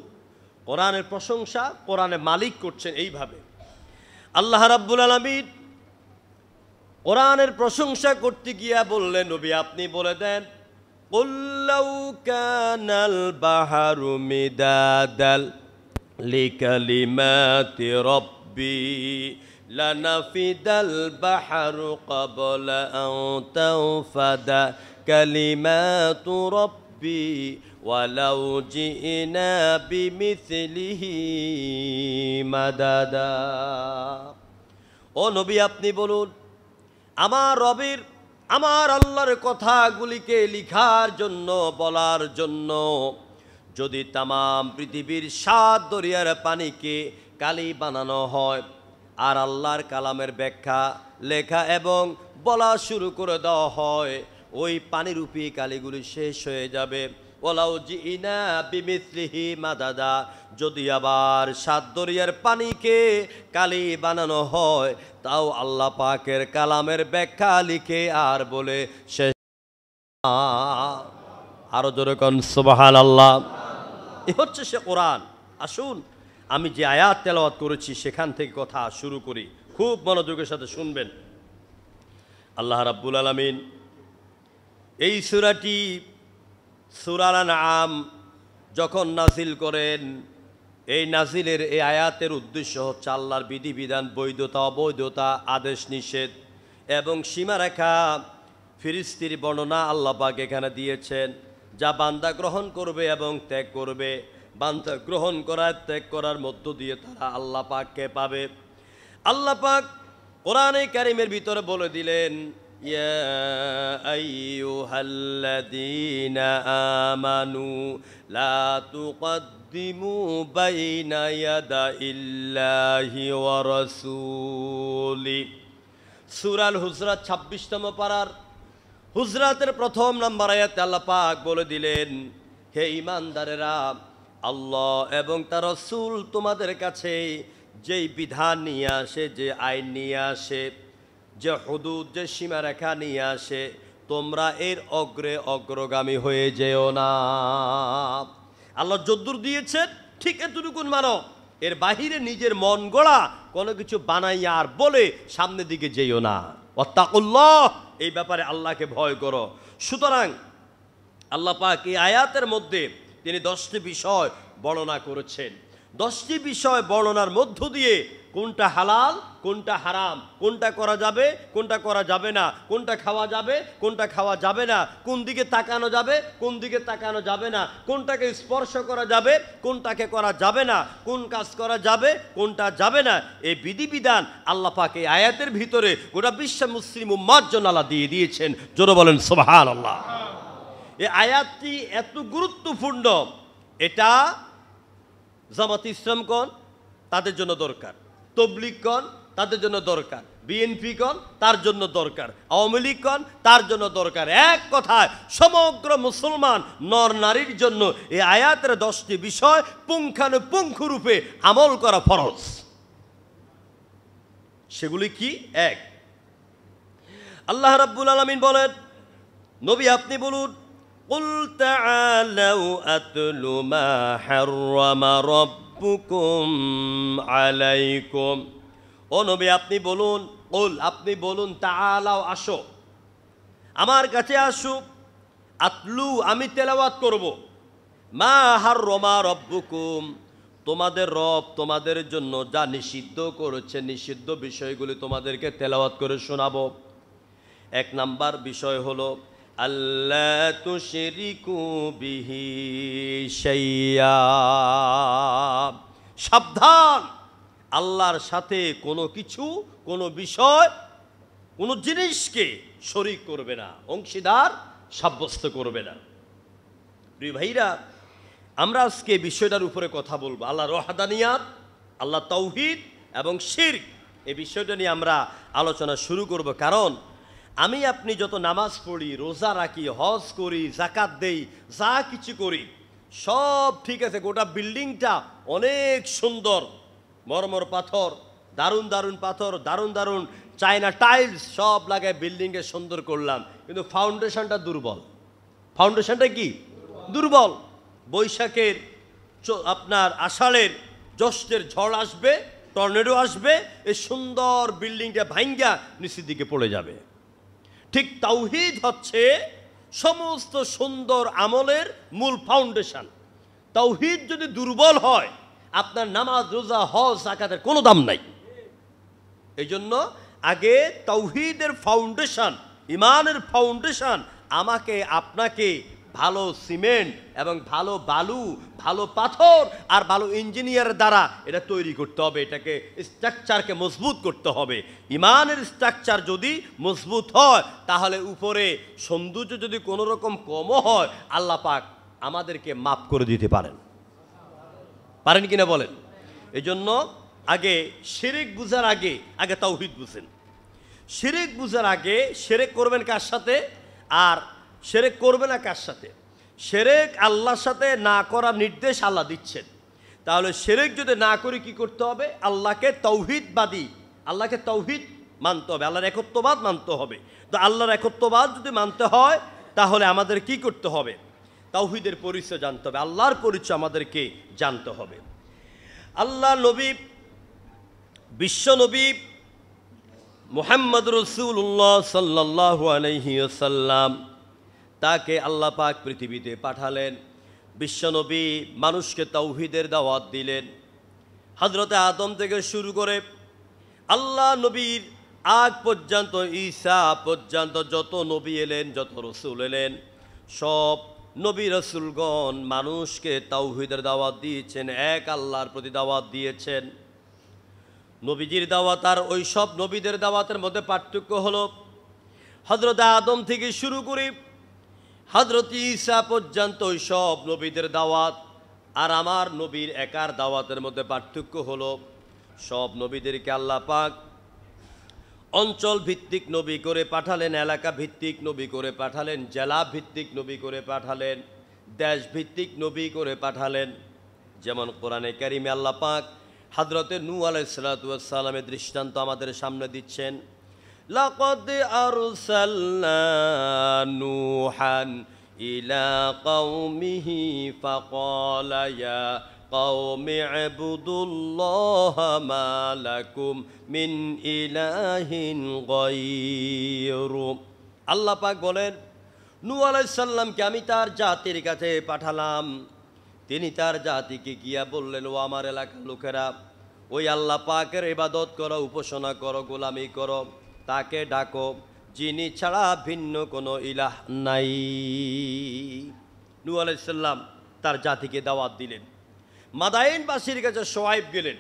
কোরআনের প্রশংসা কোরআনের মালিক করছেন এইভাবে। আল্লাহ রাব্বুল আলামিন কোরআনের প্রশংসা করতে গিয়া বললেন, নবী আপনি বলে দেন, কুল লাউ কানাল বাহরু মিদাদাল লিকালিমাতি রাব্বি লানাফিদাল বাহরু ক্বাবলা আন তানফাদা কালিমাতু রাব্বি ওয়ালাউ জিনা বিমিসলিহি মাদাদা। ও নবী আপনি বলুন, আমার রবের, আমার আল্লাহর কথাগুলিকে লিখার জন্য, বলার জন্য যদি তামাম পৃথিবীর 7 দরিয়ার পানিকে কালি বানানো হয়, আর আল্লাহর কালামের ব্যাখ্যা লেখা এবং বলা শুরু করে দেওয়া হয়, ওই পানিরূপী কালিগুলি শেষ হয়ে যাবে। ওয়ালাউ জিনা বিমিসলিহি মাদাদা, যদি আবার 7 দরিয়ার পানিকে কালি বানানো হয়, তাও আল্লাহ পাকের কালামের ব্যাখ্যা লিখে আর বলে শেষ। আরো জোরে কোন সুবহানাল্লাহ। এ হচ্ছে সে কোরআন। আসুন আমি যে আয়াত তেলাওয়াত করেছি সেখান থেকে কথা শুরু করি, খুব মনোযোগের সাথে শুনবেন। আল্লাহ রাব্বুল আলামিন এই সূরাটি, সূরা আল-আনআম যখন নাজিল করেন, এই নাজিলের এই আয়াতের উদ্দেশ্য হচ্ছে আল্লাহর বিধিবিধান, বৈধতা অবৈধতা, আদেশ নিষেধ এবং সীমারেখা, ফিরিস্তির বর্ণনা আল্লাহ পাক এখানে দিয়েছেন, যা বান্দা গ্রহণ করবে এবং ত্যাগ করবে। বান্দা গ্রহণ করার, ত্যাগ করার মধ্য দিয়ে তারা আল্লাহ পাককে পাবে। আল্লাহ পাক কোরআনে কারীমের ভিতরে বলে দিলেন, ইয়া আইয়ুহাল্লাযীনা আমানু লা তুকদ্দিমু বাইনা ইয়াদাইল্লাহি ওয়া রাসূলি। সূরা আল হুজরাত 26তম পারার হুজরাতের 1ম নম্বর আয়াতে আল্লাহ পাক বলে দিলেন, হে ঈমানদারেরা, আল্লাহ এবং তার রাসূল তোমাদের কাছে যেই বিধান নিয়ে আসে, যে আইন নিয়ে আসে, যে হুদুদ, যে সীমারেখা নিয়ে আসে, তোমরা এর অগ্রে অগ্রগামী হয়ে যেও না। আল্লাহ যদ্দুর দিয়েছেন ঠিক এতটুকুন মানো, এর বাহিরে নিজের মন গড়া কোনো কিছু বানাইয়া আর বলে সামনের দিকে যেও না। ওয়াত্তাকুল্লাহ, এই ব্যাপারে আল্লাহকে ভয় করো। সুতরাং আল্লাহ পাক এই আয়াতের মধ্যে তিনি 10টি বিষয় বর্ণনা করেছেন। 10টি বিষয় বর্ণনার মধ্য দিয়ে কোনটা হালাল, কোনটা হারাম, কোনটা করা যাবে, কোনটা করা যাবে না, কোনটা খাওয়া যাবে, কোনটা খাওয়া যাবে না, কোন দিকে তাকানো যাবে, কোন দিকে তাকানো যাবে না, কোনটাকে স্পর্শ করা যাবে, কোনটাকে করা যাবে না, কোন কাজ করা যাবে, কোনটা যাবে না, এই বিধিবিধান আল্লাহ পাক এই আয়াতের ভিতরে গোটা বিশ্ব মুসলিম উম্মার জন্য আল্লাহ দিয়ে দিয়েছেন। জোরে বলেন সুবহানাল্লাহ। এই আয়াতটি এত গুরুত্বপূর্ণ, এটা জামাত ইসলামগণ তাদের জন্য দরকার, তবলিগগণ তাদের জন্য দরকার, বিএনপিগণ তার জন্য দরকার, আওয়ামী লীগগণ তার জন্য দরকার। এক কথায় সমগ্র মুসলমান নর নারীর জন্য এই আয়াতের 10টি বিষয় পুঙ্খানুপুঙ্খ রূপে আমল করা ফরজ। সেগুলি কি? এক, আল্লাহ রাব্বুল আলামিন বলেন, নবী আপনি বলুন, কুল তাআলাউ আতলু মা হাররামা রাব্বুকুম আলাইকুম। ও নবী আপনি বলুন, কুল আপনি বলুন, তাআলাউ আসো, আমার কাছে আসো, আতলু আমি তেলাওয়াত করব, মা হাররামা রাব্বুকুম তোমাদের রব তোমাদের জন্য যা নিষিদ্ধ করেছে নিষিদ্ধ বিষয়গুলি তোমাদেরকে তেলাওয়াত করে শোনাবো। এক নাম্বার বিষয় হলো আল্লা তুশরিকু বিহি শাইয়্যা, সাবধান, আল্লাহর সাথে কোনো কিছু, কোনো বিষয়, কোনো জিনিসকে শরীক করবে না, অংশীদার সাব্যস্ত করবে না। প্রিয় ভাইরা, আমরা আজকে বিষয়টার উপরে কথা বলবো, আল্লাহর ওয়াহদানিয়াত, আল্লাহ তাওহীদ এবং শিরক, এই বিষয়টা নিয়ে আমরা আলোচনা শুরু করব। কারণ আমি আপনি যত নামাজ পড়ি, রোজা রাখি, হজ করি, জাকাত দেই, যা কিছু করি সব ঠিক আছে, গোটা বিল্ডিংটা অনেক সুন্দর, মরমর পাথর, দারুণ দারুণ পাথর, দারুণ দারুণ চায়না টাইলস সব লাগায় বিল্ডিংকে সুন্দর করলাম, কিন্তু ফাউন্ডেশনটা দুর্বল। ফাউন্ডেশনটা কি? দুর্বল। বৈশাখের আপনার আষাঢ়ের জ্যৈষ্ঠের ঝড় আসবে, টর্নেডো আসবে, এই সুন্দর বিল্ডিংটা ভাঙ্গা নিচের দিকে পড়ে যাবে। ঠিক তাওহীদ হচ্ছে সমস্ত সুন্দর আমলের মূল ফাউন্ডেশন। তাওহীদ যদি দুর্বল হয়, আপনার নামাজ, রোজা, হজ, যাকাতের কোনো দাম নাই। এই জন্য আগে তাওহীদের ফাউন্ডেশন, ইমানের ফাউন্ডেশন আমাকে আপনাকে ভালো সিমেন্ট এবং ভালো বালু, ভালো পাথর আর ভালো ইঞ্জিনিয়ার দ্বারা এটা তৈরি করতে হবে, এটাকে স্ট্রাকচারকে মজবুত করতে হবে। ইমানের স্ট্রাকচার যদি মজবুত হয়, তাহলে উপরে সৌন্দর্য যদি কোনো রকম কমও হয়, আল্লাহ পাক আমাদেরকে মাফ করে দিতে পারেন। পারেন কিনা বলেন? এই জন্য আগে শিরক বুঝার আগে তাওহীদ বুঝেন। শিরক বুঝার আগে শিরক করবেন কার সাথে আর শিরক করবে না কার সাথে? শিরক আল্লাহর সাথে না করার নির্দেশ আল্লাহ দিচ্ছেন। তাহলে শিরক যদি না করি কি করতে হবে? আল্লাহকে তাওহীদবাদী, আল্লাহকে তাওহীদ মানতে হবে, আল্লাহর একত্ববাদ মানতে হবে। তো আল্লাহর একত্ববাদ যদি মানতে হয়, তাহলে আমাদের কি করতে হবে? তাওহীদের পরিচয় জানতে হবে, আল্লাহর পরিচয় আমাদেরকে জানতে হবে। আল্লাহ নবী, বিশ্ব নবী মুহাম্মদ রাসূলুল্লাহ সাল্লাল্লাহু আলাইহি ওয়াসাল্লাম, তাকে আল্লাহ পাক পৃথিবীতে পাঠালেন। বিশ্বনবী মানুষকে তাওহীদের দাওয়াত দিলেন। হযরতে আদম থেকে শুরু করে আল্লাহ নবীর আগ পর্যন্ত, ঈসা পর্যন্ত যত নবী এলেন, যত রসুল এলেন, সব নবী রসুলগণ মানুষকে তাওহীদের দাওয়াত দিয়েছেন, এক আল্লাহর প্রতি দাওয়াত দিয়েছেন। নবীজির দাওয়াত আর ওই সব নবীদের দাওয়াতের মধ্যে পার্থক্য হলো, হযরত আদম থেকে শুরু করে হযরত ঈসা পর্যন্ত ওই সব নবীদের দাওয়াত আর আমার নবীর একার দাওয়াতের মধ্যে পার্থক্য হলো, সব নবীদেরকে আল্লাহ পাক অঞ্চল ভিত্তিক নবী করে পাঠালেন, এলাকা ভিত্তিক নবী করে পাঠালেন, জেলা ভিত্তিক নবী করে পাঠালেন, দেশ ভিত্তিক নবী করে পাঠালেন। যেমন কোরআনে কারিমে আল্লাহ পাক হযরতে নূহ আলাইহিস সালাতু ওয়াস সালামের দৃষ্টান্ত আমাদের সামনে দিচ্ছেন। লাকাদ আরসালনা নূহান ইলা কওমিহি ফাকালা ইয়া কওমি ইবুদুল্লাহা মা লাকুম মিন ইলাহিন গায়রু। আল্লাহ পাক বলেন, নূহ আলাইহিস সালামকে আমি তার জাতির কাছে পাঠালাম। তিনি তার জাতিকে গিয়া বললেন, ও আমার এলাকার লোকেরা, ওই আল্লাহ পাকের ইবাদত করো, উপাসনা করো, গোলামি করো, তাকে ডাকো, যিনি ছাড়া ভিন্ন কোনো ইলাহ নাই। নূহ আলাইহিস সালাম তার জাতিকে দাওয়াত দিলেন। মাদায়েনবাসীর কাছে শুআয়ব গেলেন।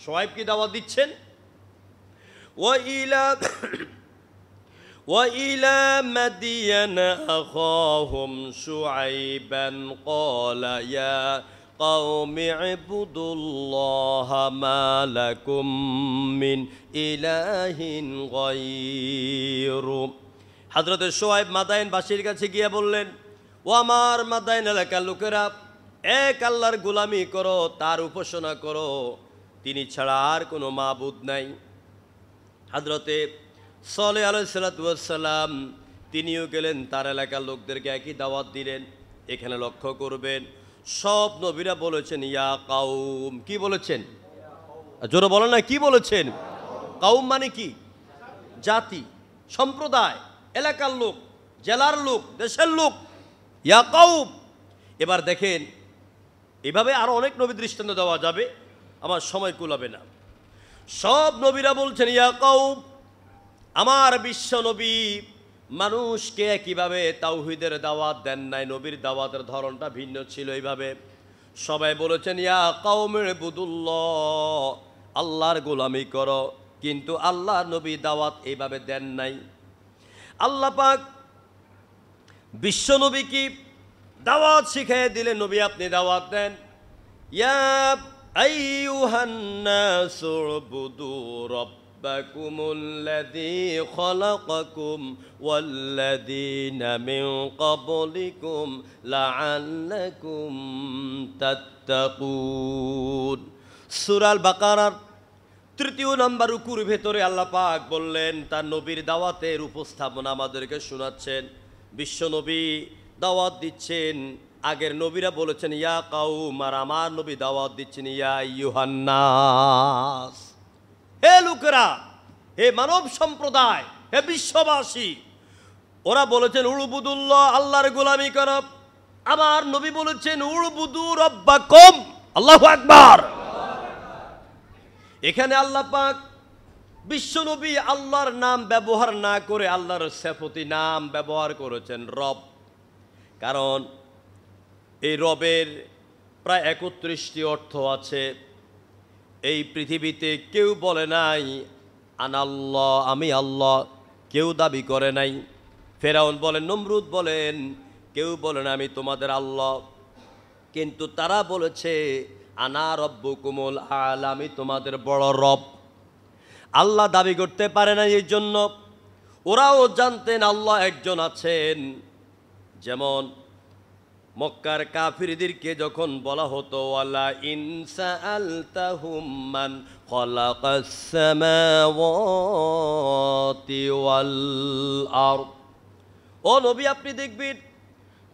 শুআয়ব কি দাওয়াত দিচ্ছেন? وإلى مدين أخاهم شعيبا قال يا قوم اعبدوا الله ما لكم من إله غيره। হযরত শুআয়ব মাদায়েনবাসীর কাছে গিয়ে বললেন, ও আমার মাদায়েন এলাকার লোকেরা, এক আল্লাহর গোলামি করো, তার উপাসনা করো, তিনি ছাড়া আর কোনো মাবুদ নাই। হযরতে সালেহ আলাইহিস সালাতু ওয়াস সালাম তিনিও গেলেন, তার এলাকার লোকদেরকে একই দাওয়াত দিলেন। এখানে লক্ষ্য করবেন, সব নবীরা বলেছেন ইয়া কাউম। কি বলেছেন? জোরে বলেন না, কি বলেছেন? কাউম মানে কি? জাতি, সম্প্রদায়, এলাকার লোক, জেলার লোক, দেশের লোক, ইয়া কাউম। এবার দেখেন, এভাবে আরো অনেক নবী দৃষ্টান্ত দেওয়া যাবে, আমার সময় কুলাবে না। সব নবীরা বলছেন ইয়া কাউম। আমার বিশ্ব নবী মানুষকে একইভাবে তাওহীদের দাওয়াত দেন নাই, নবীর দাওয়াতের ধরনটা ভিন্ন ছিল। এইভাবে সবাই বলেছেন ইয়া কওমি ইবুদুল্লাহ, আল্লাহর গোলামি করো, কিন্তু আল্লাহ নবী দাওয়াত এইভাবে দেন নাই। আল্লাহ পাক বিশ্ব নবী কি দাওয়াত শিখিয়ে দিলেন, নবী আপনি দাওয়াত দেন, ইয়া আইয়ুহান নাসু উবুদু রাব্বাকুমুল্লাযী খালাকাকুম ওয়াল্লাযীনা মিন ক্বাবলিকুম লাআল্লাকুম তাত্তাকুন। সূরা আল বাকারার ৩য় নম্বর রুকুর ভেতরে আল্লাহ পাক বললেন, তার নবীর দাওয়াতের উপস্থাপনা আমাদেরকে শোনাচ্ছেন। বিশ্ব নবী দাওয়াত দিচ্ছেন, আগের নবীরা বলেছেন ইয়া কাউম, আর আমার নবী দাওয়াত দিচ্ছেন ইয়া আইয়ুহান নাস। হে লোকেরা, হে মানব সম্প্রদায়, হে বিশ্ববাসী। ওরা বলেছেন উবুদুল্লাহ, আল্লাহর গোলামি করো। আমার নবী বলেছেন উবুদু রাব্বাকুম। আল্লাহু আকবার। এখানে আল্লাহ পাক বিশ্ব নবী আল্লাহর নাম ব্যবহার না করে আল্লাহর সিফাতি নাম ব্যবহার করেছেন রব। কারণ এই রবের প্রায় ৩১টি অর্থ আছে। এই পৃথিবীতে কেউ বলে নাই আনাল্লাহ, আমি আল্লাহ, কেউ দাবি করে নাই। ফেরাউন বলেন, নমরুদ বলেন, কেউ বলে না আমি তোমাদের আল্লাহ, কিন্তু তারা বলেছে আনা রব্বুকুমুল আ'লা, আমি তোমাদের বড় রব। আল্লাহ দাবি করতে পারে না, এই জন্য ওরাও জানতেন আল্লাহ একজন আছেন। যেমন মক্কার কাফিরদেরকে যখন বলা হতো ওয়ালা ইন সাআলতাহুম মান খালাকাস সামাওয়াতি ওয়াল আরদ, ও নবী আপনি দেখবেন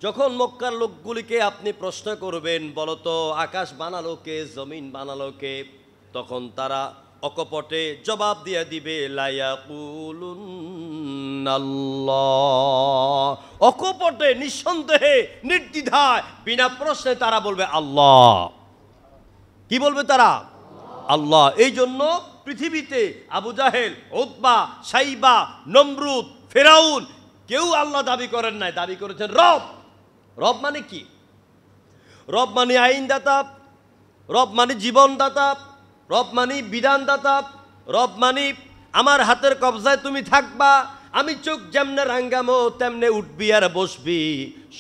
যখন মক্কার লোকগুলিকে আপনি প্রশ্ন করবেন, বলতো আকাশ বানালো কে, জমিন বানালো কে, তখন তারা অকপটে জবাব দিয়ে দিবে লা ইয়াকুলুনাল্লাহ। অকপটে, নিঃসন্দেহে, নির্দ্বিধায়, বিনা প্রশ্নে তারা বলবে আল্লাহ। কি বলবে তারা? আল্লাহ। এই জন্য পৃথিবীতে আবু জাহেল, উতবা, সাইবা, নমরুদ, ফেরাউন কেউ আল্লাহ দাবি করেন নাই, দাবি করেছেন রব। রব মানে কি? রব মানে আইনদাতা, রব মানে জীবনদাতা, রব মানে বিধানদাতা, রব মানে আমার হাতের কবজায় তুমি থাকবা, আমি চোখ যেমনে রাঙ্গামো তেমনে উঠবি আর বসবি,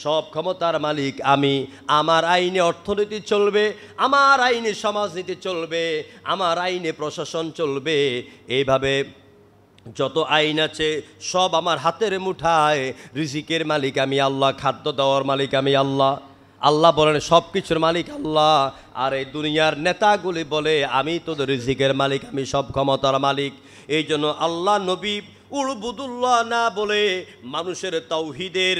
সব ক্ষমতার মালিক আমি, আমার আইনে অর্থনীতি চলবে, আমার আইনে সমাজনীতি চলবে, আমার আইনে প্রশাসন চলবে। এইভাবে যত আইন আছে সব আমার হাতের মুঠায়। রিজিকের মালিক আমি আল্লাহ, খাদ্য দেওয়ার মালিক আমি আল্লাহ। আল্লাহ বলেন সব কিছুর মালিক আল্লাহ। আর এই দুনিয়ার নেতাগুলি বলে আমি তোদের রিজিকের মালিক, আমি সব ক্ষমতার মালিক। এই জন্য আল্লাহ নবী উলবুদুল্লাহ না বলে মানুষের তাওহীদের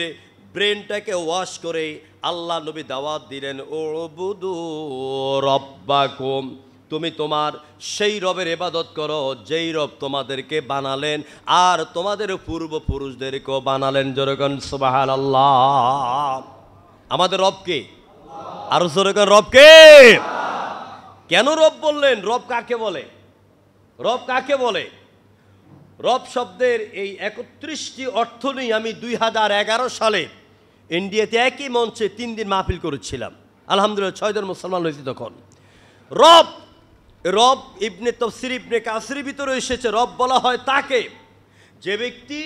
ব্রেনটাকে ওয়াশ করে আল্লাহ নবী দাওয়াত দিলেন উলবুদু রব্বাকুম, তুমি তোমার সেই রবের ইবাদত করো যেই রব তোমাদেরকে বানালেন আর তোমাদের পূর্বপুরুষদেরকেও বানালেন। যেরকম সুবহানাল্লাহ। আমাদের রবকে আর যেরকম রবকে কেন রব বললেন? রব কাকে বলে? রব কাকে বলে? রব শব্দের এই 31টি অর্থ নিয়ে আমি 2011 সালে ইন্ডিয়াতে একই মঞ্চে 3 দিন মাহফিল করেছিলাম। আলহামদুলিল্লাহ 6 জন মুসলমান হয়েছে তখন। রব, রব ইবনে তাফসীর ইবনে কাসিরের ভিতরে এসেছে রব বলা হয় তাকে যে ব্যক্তি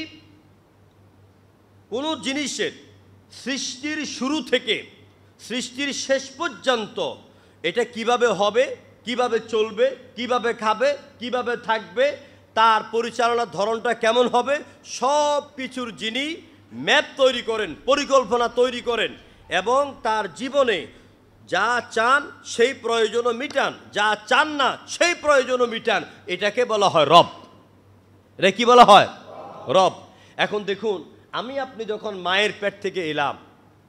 কোনো জিনিসের সৃষ্টির শুরু থেকে সৃষ্টির শেষ পর্যন্ত এটা কিভাবে হবে, কিভাবে চলবে, কিভাবে খাবে, কিভাবে থাকবে, তার পরিচালনার ধরনটা কেমন হবে, সব কিছুর যিনি ম্যাপ তৈরি করেন, পরিকল্পনা তৈরি করেন এবং তার জীবনে যা চান সেই প্রয়োজনও মিটান, যা চান না সেই প্রয়োজনও মিটান, এটাকে বলা হয় রব। এটা কি বলা হয়? রব। এখন দেখুন, আমি আপনি যখন মায়ের পেট থেকে এলাম,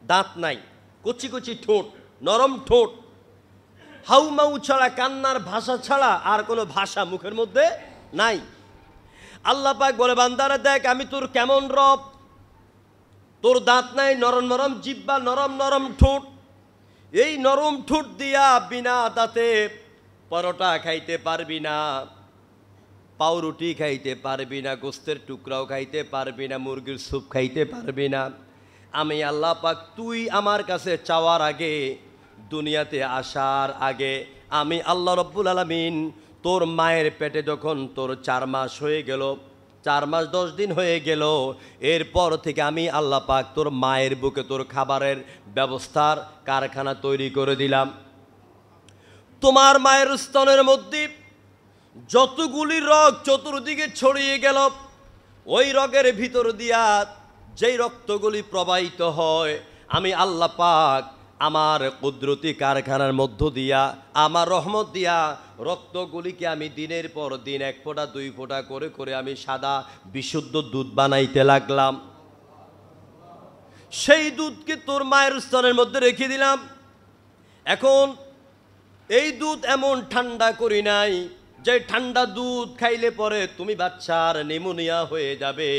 দাঁত নাই, কচি কচি ঠোঁট, নরম ঠোঁট, হাউমাউ ছাড়া, কান্নার ভাষা ছাড়া আর কোনো ভাষা মুখের মধ্যে নাই। আল্লাহ পাক বলে, বান্দারা দেখ আমি তোর কেমন রব, তোর দাঁত নাই, নরম নরম জিহ্বা, নরম নরম ঠোঁট, এই নরম ঠোঁট দিয়া বিনা দাঁতে পরোটা খাইতে পারবি না, পাউরুটি খাইতে পারবি না, গোস্তের টুকরাও খাইতে পারবি না, মুরগির স্যুপ খাইতে পারবি না। আমি আল্লাহ পাক তুই আমার কাছে চাওয়ার আগে, দুনিয়াতে আসার আগে আমি আল্লাহ রব্বুল আলামিন তোর মায়ের পেটে যখন তোর 4 মাস হয়ে গেল, 4 মাস 10 দিন হয়ে গেল, এরপর থেকে আমি আল্লাহ পাক তোর মায়ের বুকে তোর খাবারের ব্যবস্থার কারখানা তৈরি করে দিলাম। তোমার মায়ের স্তনের মধ্যে যতগুলি রগ চতুর্দিকে ছড়িয়ে গেল, ওই রগের ভিতর দিয়া যেই রক্তগুলি প্রবাহিত হয়, আমি আল্লাহ পাক আমার কুদরতি কারখানার মধ্য দিয়া, আমার রহমত দিয়া রক্তগুলিকে আমি দিনের পর দিন 1 ফোঁটা 2 ফোঁটা করে করে আমি সাদা বিশুদ্ধ দুধ বানাইতে লাগলাম। সেই দুধকে তোর মায়ের স্তনের মধ্যে রেখে দিলাম। এখন এই দুধ এমন ঠান্ডা করি নাই যে ঠান্ডা দুধ খাইলে পরে তুমি বাচ্চার নিউমোনিয়া হয়ে যাবে,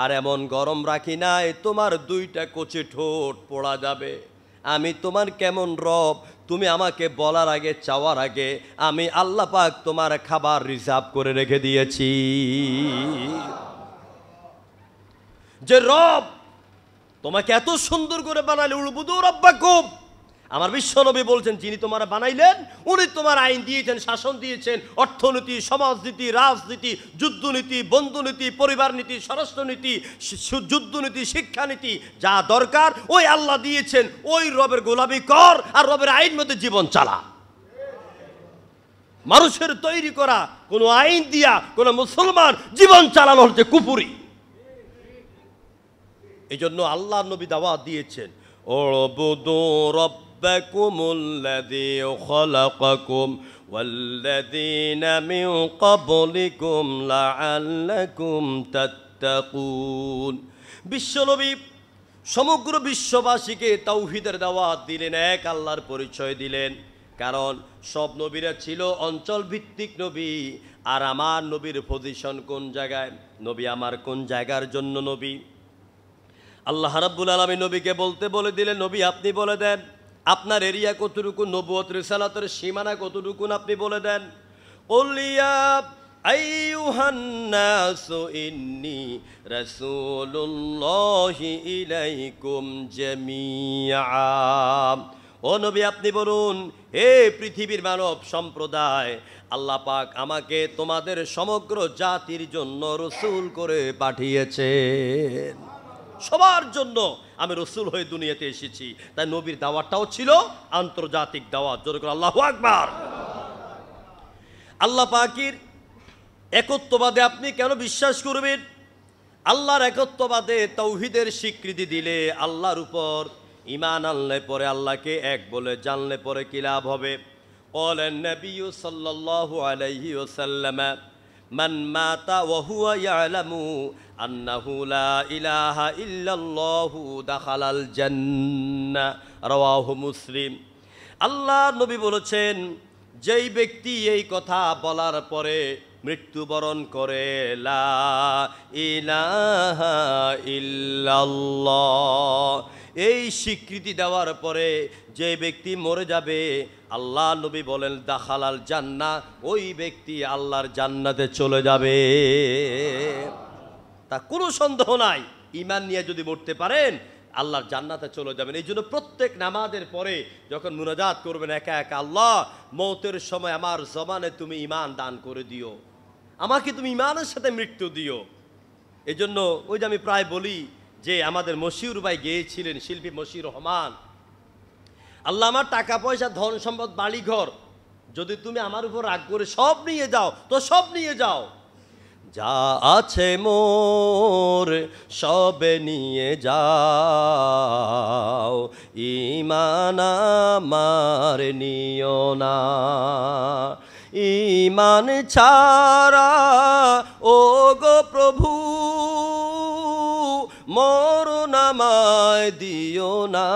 আর এমন গরম রাখি নাই তোমার 2টা কচি ঠোঁট পোড়া যাবে। আমি তোমার কেমন রব, তুমি আমাকে বলার আগে, চাওয়ার আগে আমি আল্লাহ পাক তোমার খাবার রিজার্ভ করে রেখে দিয়েছি। যে রব তোমাকে এত সুন্দর করে বানালে, উলবুদু রব্বাকুম, আমার বিশ্বনবী বলছেন যিনি তোমার বানাইলেন উনি তোমার আইন দিয়েছেন, শাসন দিয়েছেন, অর্থনীতি, সমাজনীতি, রাজনীতি, যুদ্ধনীতি, বন্ধুনীতি, পরিবার নীতি, স্বরাষ্ট্রনীতি, যুদ্ধনীতি, শিক্ষানীতি, যা দরকার ওই আল্লাহ দিয়েছেন। ওই রবের গোলামি কর আর রবের আইন মধ্যে জীবন চালা। মানুষের তৈরি করা কোনো আইন দিয়া কোনো মুসলমান জীবন চালানো হচ্ছে কুফরি। এই জন্য আল্লাহ নবী দাওয়াত দিয়েছেন, উবুদু রাব্বাকুমুল্লাযী খালাকাকুম ওয়াল্লাযীনা মিন ক্বাবলিকুম লাআল্লাকুম তাত্তাকুন। বিশ্বনবী সমগ্র বিশ্ববাসীকে তাওহীদের দাওয়াত দিলেন, এক আল্লাহর পরিচয় দিলেন। কারণ সব নবীরা ছিল অঞ্চল ভিত্তিক নবী, আর আমার নবীর পজিশন কোন জায়গায়, নবী আমার কোন জায়গার জন্য নবী। আল্লাহ রাব্বুল আলামিন নবীকে বলতে বলে দিলেন, নবী আপনি বলে দেন আপনার এরিয়া কতটুকু, নবুয়ত রিসালাতের সীমানা কতটুকু আপনি বলে দেন। কুল ইয়া আইয়ুহান নাসু ইন্নী রাসূলুল্লাহি ইলাইকুম জামিআ। ও নবী আপনি বলুন, হে পৃথিবীর মানব সম্প্রদায়, আল্লাহ পাক আমাকে তোমাদের সমগ্র জাতির জন্য রাসূল করে পাঠিয়েছেন। সবার জন্য আমি রসুল হয়ে দুনিয়াতে এসেছি। তাই নবীর দাওয়াতটাও ছিল আন্তর্জাতিক দাওয়াত। জোরে করে আল্লাহু আকবার। আল্লাহ পাকের একত্ববাদে আপনি কেন বিশ্বাস করবেন? আল্লাহর একত্ববাদে তাওহীদের স্বীকৃতি দিলে, আল্লাহর উপর ঈমান আনলে পরে, আল্লাহকে এক বলে জানলে পরে কি লাভ হবে? ক্বালান নবী সাল্লাল্লাহু আলাইহি ওয়াসাল্লাম মান মাতা ওয়া হুয়া ইয়ালামু আন্নাহু লা ইলাহা ইল্লাল্লাহু দাখালাল জান্নাহ, রাওয়াহু মুসলিম। আল্লাহ নবী বলেছেন, যেই ব্যক্তি এই কথা বলার পরে মৃত্যুবরণ করে, লা ইলাহা ইল্লাল্লাহ, এই স্বীকৃতি দেওয়ার পরে যে ব্যক্তি মরে যাবে, আল্লাহ নবী বলেন দাখালাল জান্নাহ, ওই ব্যক্তি আল্লাহর জান্নাতে চলে যাবে। তা কোনো সন্দেহ নাই, ঈমান নিয়ে যদি মরতে পারেন আল্লাহর জান্নাতে চলে যাবেন। এই জন্য প্রত্যেক নামাজের পরে যখন মুনাজাত করবেন একা একা, আল্লাহ মৌতের সময় আমার জবানে তুমি ঈমান দান করে দিও, আমাকে তুমি ঈমানের সাথে মৃত্যু দিও। এই জন্য ওই যে আমি প্রায় বলি যে আমাদের মশিউর ভাই গেয়েছিলেন, শিল্পী মশিউর রহমান, আল্লাহ আমার টাকা পয়সা ধন সম্পদ বাড়িঘর যদি তুমি আমার উপর রাগ করে সব নিয়ে যাও তো সব নিয়ে যাও, যা আছে মোর সবে নিয়ে যাও, ঈমান আমার নিও না। ঈমান ছাড়া ও গো প্রভু মরণ আমায় দিও না,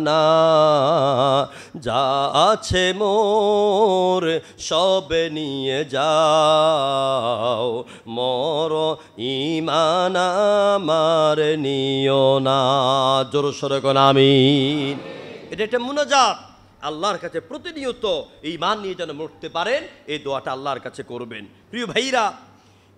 না, যা আছে মোর সবে নিয়ে যাও, মর ঈমান আমার নিও না। জোরে সোরে কোন আমিন। এটা একটা মুনাজাত, আল্লাহর কাছে প্রতিনিয়ত ঈমান নিয়ে যেন মরতে পারেন, এই দোয়াটা আল্লাহর কাছে করবেন। প্রিয় ভাইরা,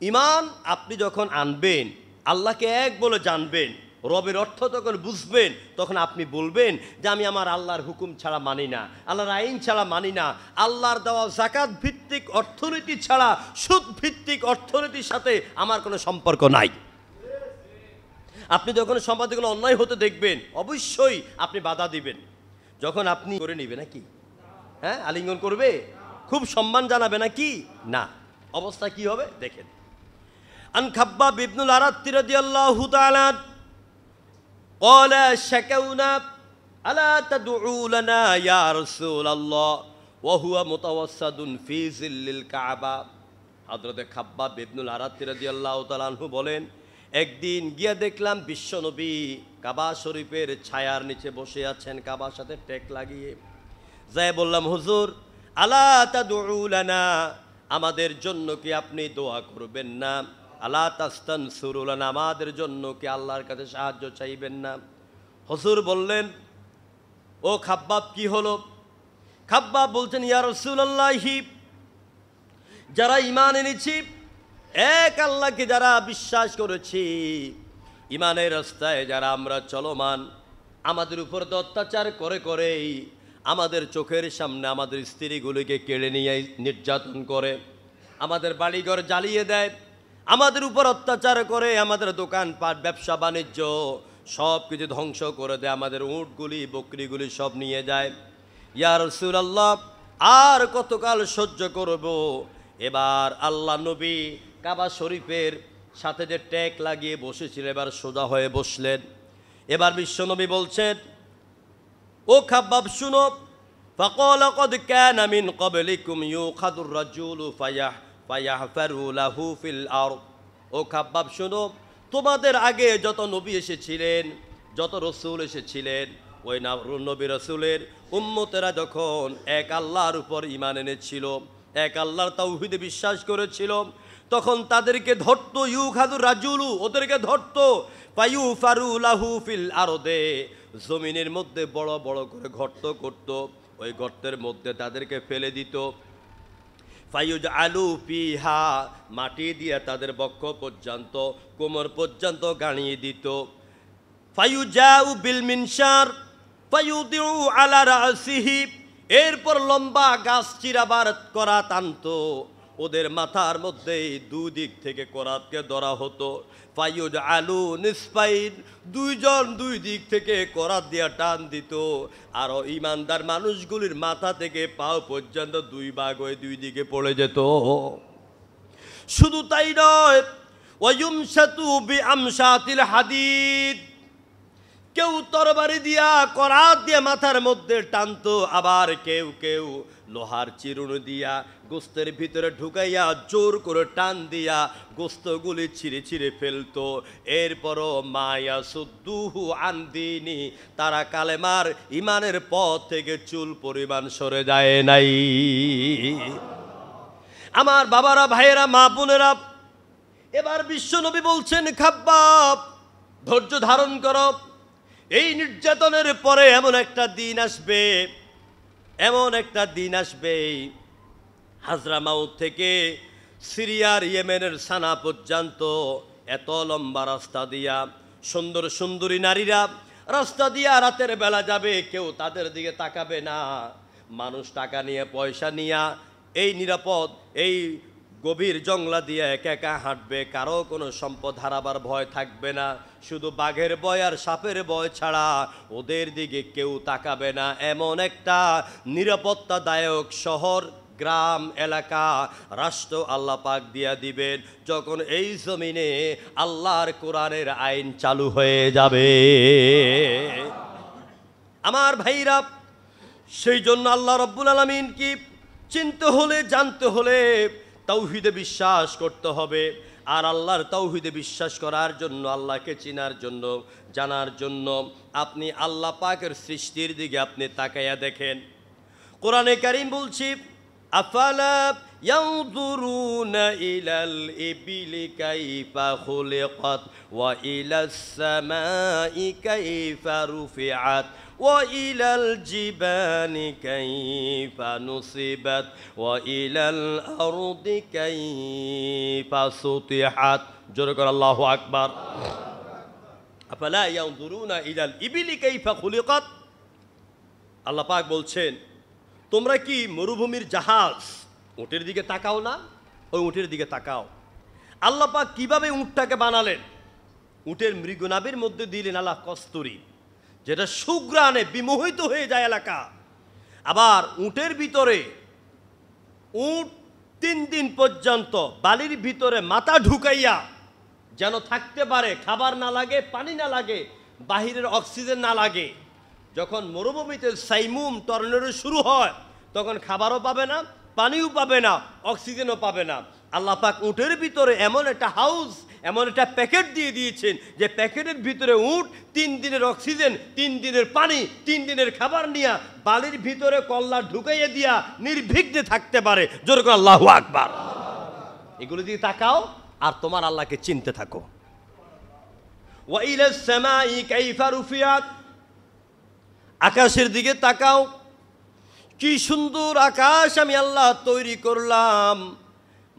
ঈমান আপনি যখন আনবেন, আল্লাহকে এক বলে জানবেন, রবের অর্থ যখন বুঝবেন, তখন আপনি বলবেন যে আমি আমার আল্লাহর হুকুম ছাড়া মানি না, আল্লাহর আইন ছাড়া মানি না, আল্লাহর দেওয়া যাকাত ভিত্তিক অর্থনীতি ছাড়া সুদ ভিত্তিক অর্থনীতির সাথে আমার কোনো সম্পর্ক নাই। আপনি যখন সমাজে কোনো অন্যায় হতে দেখবেন অবশ্যই আপনি বাধা দিবেন। যখন আপনি করে নিবে নাকি, হ্যাঁ, আলিঙ্গন করবে, খুব সম্মান জানাবে নাকি, না, অবস্থা কি হবে দেখেন। আন খাব্বাব ইবনুল আরাত রাদিয়াল্লাহু তাআলা قال شكونا ألا تدعو لنا يا رسول الله وهو متوسد في ظل الكعبة। হযরত খাব্বাব ইবনুল আরাত রাদিয়াল্লাহু তাআলা আনহু বলেন, একদিন গিয়ে দেখলাম বিশ্বনবী কাবা শরীফের ছায়ার নিচে বসে আছেন, কাবার সাথে টেক লাগিয়ে। যাই বললাম, হুজুর আলা তাদউ লানা, আমাদের জন্য কি আপনি দোয়া করবেন না? আলা তাস্তানসুরু লানা, আমাদের জন্য কি আল্লাহর কাছে সাহায্য চাইবেন না? হুজুর বললেন, ও খাব্বাব কি হলো? খাব্বাব বলছেন, ইয়া রাসূলুল্লাহি, যারা ঈমান এনেছি, এক আল্লাহকে যারা বিশ্বাস করেছি, ঈমানের রাস্তায় যারা আমরা চলমান, আমাদের উপর অত্যাচার করে করেই আমাদের চোখের সামনে আমাদের স্ত্রীগুলিকে কেড়ে নিয়ে নির্যাতন করে, আমাদের বাড়িঘর জ্বালিয়ে দেয়, আমাদের উপর অত্যাচার করে, আমাদের দোকানপাট ব্যবসা বাণিজ্য সব কিছু ধ্বংস করে দেয়, আমাদের উটগুলি বকরিগুলি সব নিয়ে যায়। ইয়া রাসূলুল্লাহ, আর কতকাল সহ্য করব? এবার আল্লাহ নবী কাবা শরীফের সাথে যে ট্যাগ লাগিয়ে বসেছিল, এবার সোজা হয়ে বসলেন। এবার বিশ্বনবী বলছেন, ও খাব্বাব শুনো, ফাকালা ক্বাদ কানা মিন ক্বাবলিকুম ইউখাদুর রাজুলু ফায়াহফারু লাহু ফিল আরদ। ও খাব্বাব শুনো, তোমাদের আগে যত নবী এসেছিলেন, যত রসুল এসেছিলেন, ওই নবী রসুলের উম্মতেরা যখন এক আল্লাহর উপর ঈমান এনেছিল, এক আল্লাহর তাওহীদে বিশ্বাস করেছিল, তখন তাদেরকে ধরতো, ইউখাদুর রাজুলু, ওদেরকে ধরতো, ফায়ুফারু লাহু ফিল আরদে, জমিনের মধ্যে বড় বড় করে গর্ত করত, ওই গর্তের মধ্যে তাদেরকে ফেলে দিত। ফায়ুজআলু ফিহা, মাটি দিয়ে তাদের বক্ষ পর্যন্ত কোমর পর্যন্ত গাড়িয়ে দিত। ফায়ুজাউ বিল মিনশার ফায়ুদিউ আলা রাসিহি, এরপর লম্বা গাছ চিরাবার করাত আনতো, ওদের মাথার মধ্যে দুই দিক থেকে করাতকে ধরা হতো। ফায়ুজআলু নিসফাইন, দুইজন দুই দিক থেকে করাত দিয়া টান দিত, আর ঈমানদার মানুষগুলির মাথা থেকে পাও পর্যন্ত দুই ভাগ হয়ে দুই দিকে পড়ে যেত। শুধু তাই নয়, ওয়ায়ুমশাতু বিআমশাতিল হাদিদ, কেউ তরবারি দিয়া করাত দিয়ে মাথার মধ্যে টানতো, আবার কেউ কেউ লোহার চিরুনি দিয়া গোস্তের ভিতরে ঢুকাইয়া জোর করে টান দিয়া গোস্তগুলি ছিঁড়ে ছিঁড়ে ফেলতো। এরপরও মায়া সুদ্দুহু আনদিনি, তারা কালেমার ইমানের পথ থেকে চুল পরিমাণ সরে যায় নাই। আমার বাবারা, ভাইয়েরা, মা বোনেরা, এবার বিশ্বনবী বলছেন, খাব্বাব ধৈর্য ধারণ করো। এই নির্যাতনের পরে এমন একটা দিন আসবে, এমন একটা দিন আসবে, হাজরামাউত থেকে সিরিয়ার ইয়েমেনের সানা পর্যন্ত এত লম্বা রাস্তা দিয়া সুন্দর সুন্দরী নারীরা রাস্তা দিয়া রাতের বেলা যাবে, কেউ তাদের দিকে তাকাবে না। মানুষ টাকা নিয়ে পয়সা নিয়ে এই নিরাপদ এই গভীর জঙ্গলা দিয়ে একা একা হাঁটবে, কারো কোনো সম্পদ হারাবার ভয় থাকবে না, শুধু বাঘের ভয় আর সাপের ভয় ছাড়া ওদের দিকে কেউ তাকাবে না। এমন একটা নিরাপত্তাদায়ক শহর, গ্রাম, এলাকা, রাষ্ট্র আল্লাহ পাক দিয়া দিবেন, যখন এই জমিনে আল্লাহর কোরআনের আইন চালু হয়ে যাবে। আমার ভাইরা, সেই জন্য আল্লাহ রব্বুল আলামিন কি চিনতে হলে, জানতে হলে তাওহীদে বিশ্বাস করতে হবে। আর আল্লাহর তাওহীদে বিশ্বাস করার জন্য, আল্লাহকে চিনার জন্য, জানার জন্য আপনি আল্লাহ পাকের সৃষ্টির দিকে আপনি তাকাইয়া দেখেন। কোরআনে কারীম বলছি, আফালা ইয়ানজুরুনা ইলাল ইবিলি কাইফা খুলিকাত ওয়া ইলাস সামাই কাইফা রুফিআত وإلى الجبال كيف نصبت وإلى الأرض كيف سطحت جركر الله أكبر أفلا ينظرون إلى الإبل كيف خلقت আল্লাহ পাক বলছেন, তোমরা কি মরুভূমির জাহাজ উটের দিকে তাকাও না? ওই উটের দিকে তাকাও। আল্লাহ পাক কিভাবে উটটাকে বানালেন? উটের মৃগনাভির মধ্যে দিলেন আল্লাহ কস্তুরী, যেটা সুঘ্রাণে বিমোহিত হয়ে যায় এলাকা। আবার উটের ভিতরে উট 3 দিন পর্যন্ত বালির ভিতরে মাথা ঢুকাইয়া যেন থাকতে পারে, খাবার না লাগে, পানি না লাগে, বাহিরের অক্সিজেন না লাগে। যখন মরুভূমিতে সাইমুম টর্নেডো শুরু হয়, তখন খাবারও পাবে না, পানিও পাবে না, অক্সিজেনও পাবে না। আল্লাহ পাক উটের ভিতরে এমন একটা হাউস, এমন একটা প্যাকেট দিয়ে দিয়েছেন, যে প্যাকেটের ভিতরে উট 3 দিনের অক্সিজেন, 3 দিনের পানি, 3 দিনের খাবার নিয়ে বালির ভিতরে কল্লা ঢুকাইয়া দিয়া নির্বিঘ্নে থাকতে পারে। জোরে করে আল্লাহু আকবার। এগুলো দিয়ে তাকাও আর তোমার আল্লাহকে চিনতে থাকো। ওয়া ইলাস সামাই কাইফা রুফিআত, আকাশের দিকে তাকাও, কি সুন্দর আকাশ আমি আল্লাহ তৈরি করলাম।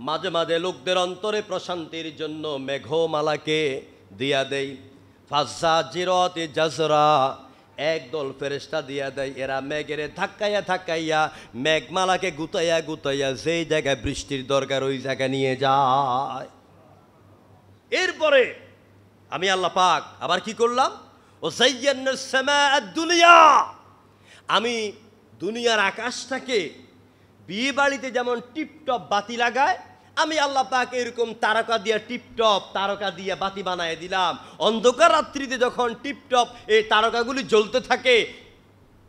মাঝে মাঝে লোকদের অন্তরে প্রশান্তির জন্য মেঘমালাকে দিয়া দেই, ফাজ্জাজিরাতি জাজরা, একদল ফেরেশতা দিয়া দেয়, এরা মেঘের ধাক্কাইয়া ধাক্কাইয়া মেঘমালাকে গুতাইয়া গুতাইয়া যেই জায়গায় বৃষ্টির দরকার ওই জায়গায় নিয়ে যায়। এরপরে আমি আল্লাহ পাক আবার কি করলাম, ও যায়্যানাস সামাআদ দুনিয়া, আমি দুনিয়ার আকাশটাকে বিয়ে বাড়িতে যেমন টিপটপ বাতি লাগায়, আমি আল্লাহ পাক এরকম তারকা দিয়া টিপটপ তারকা দিয়া বাতি বানায় দিলাম। অন্ধকার রাত্রিতে যখন টিপটপ এই তারকাগুলি জ্বলতে থাকে,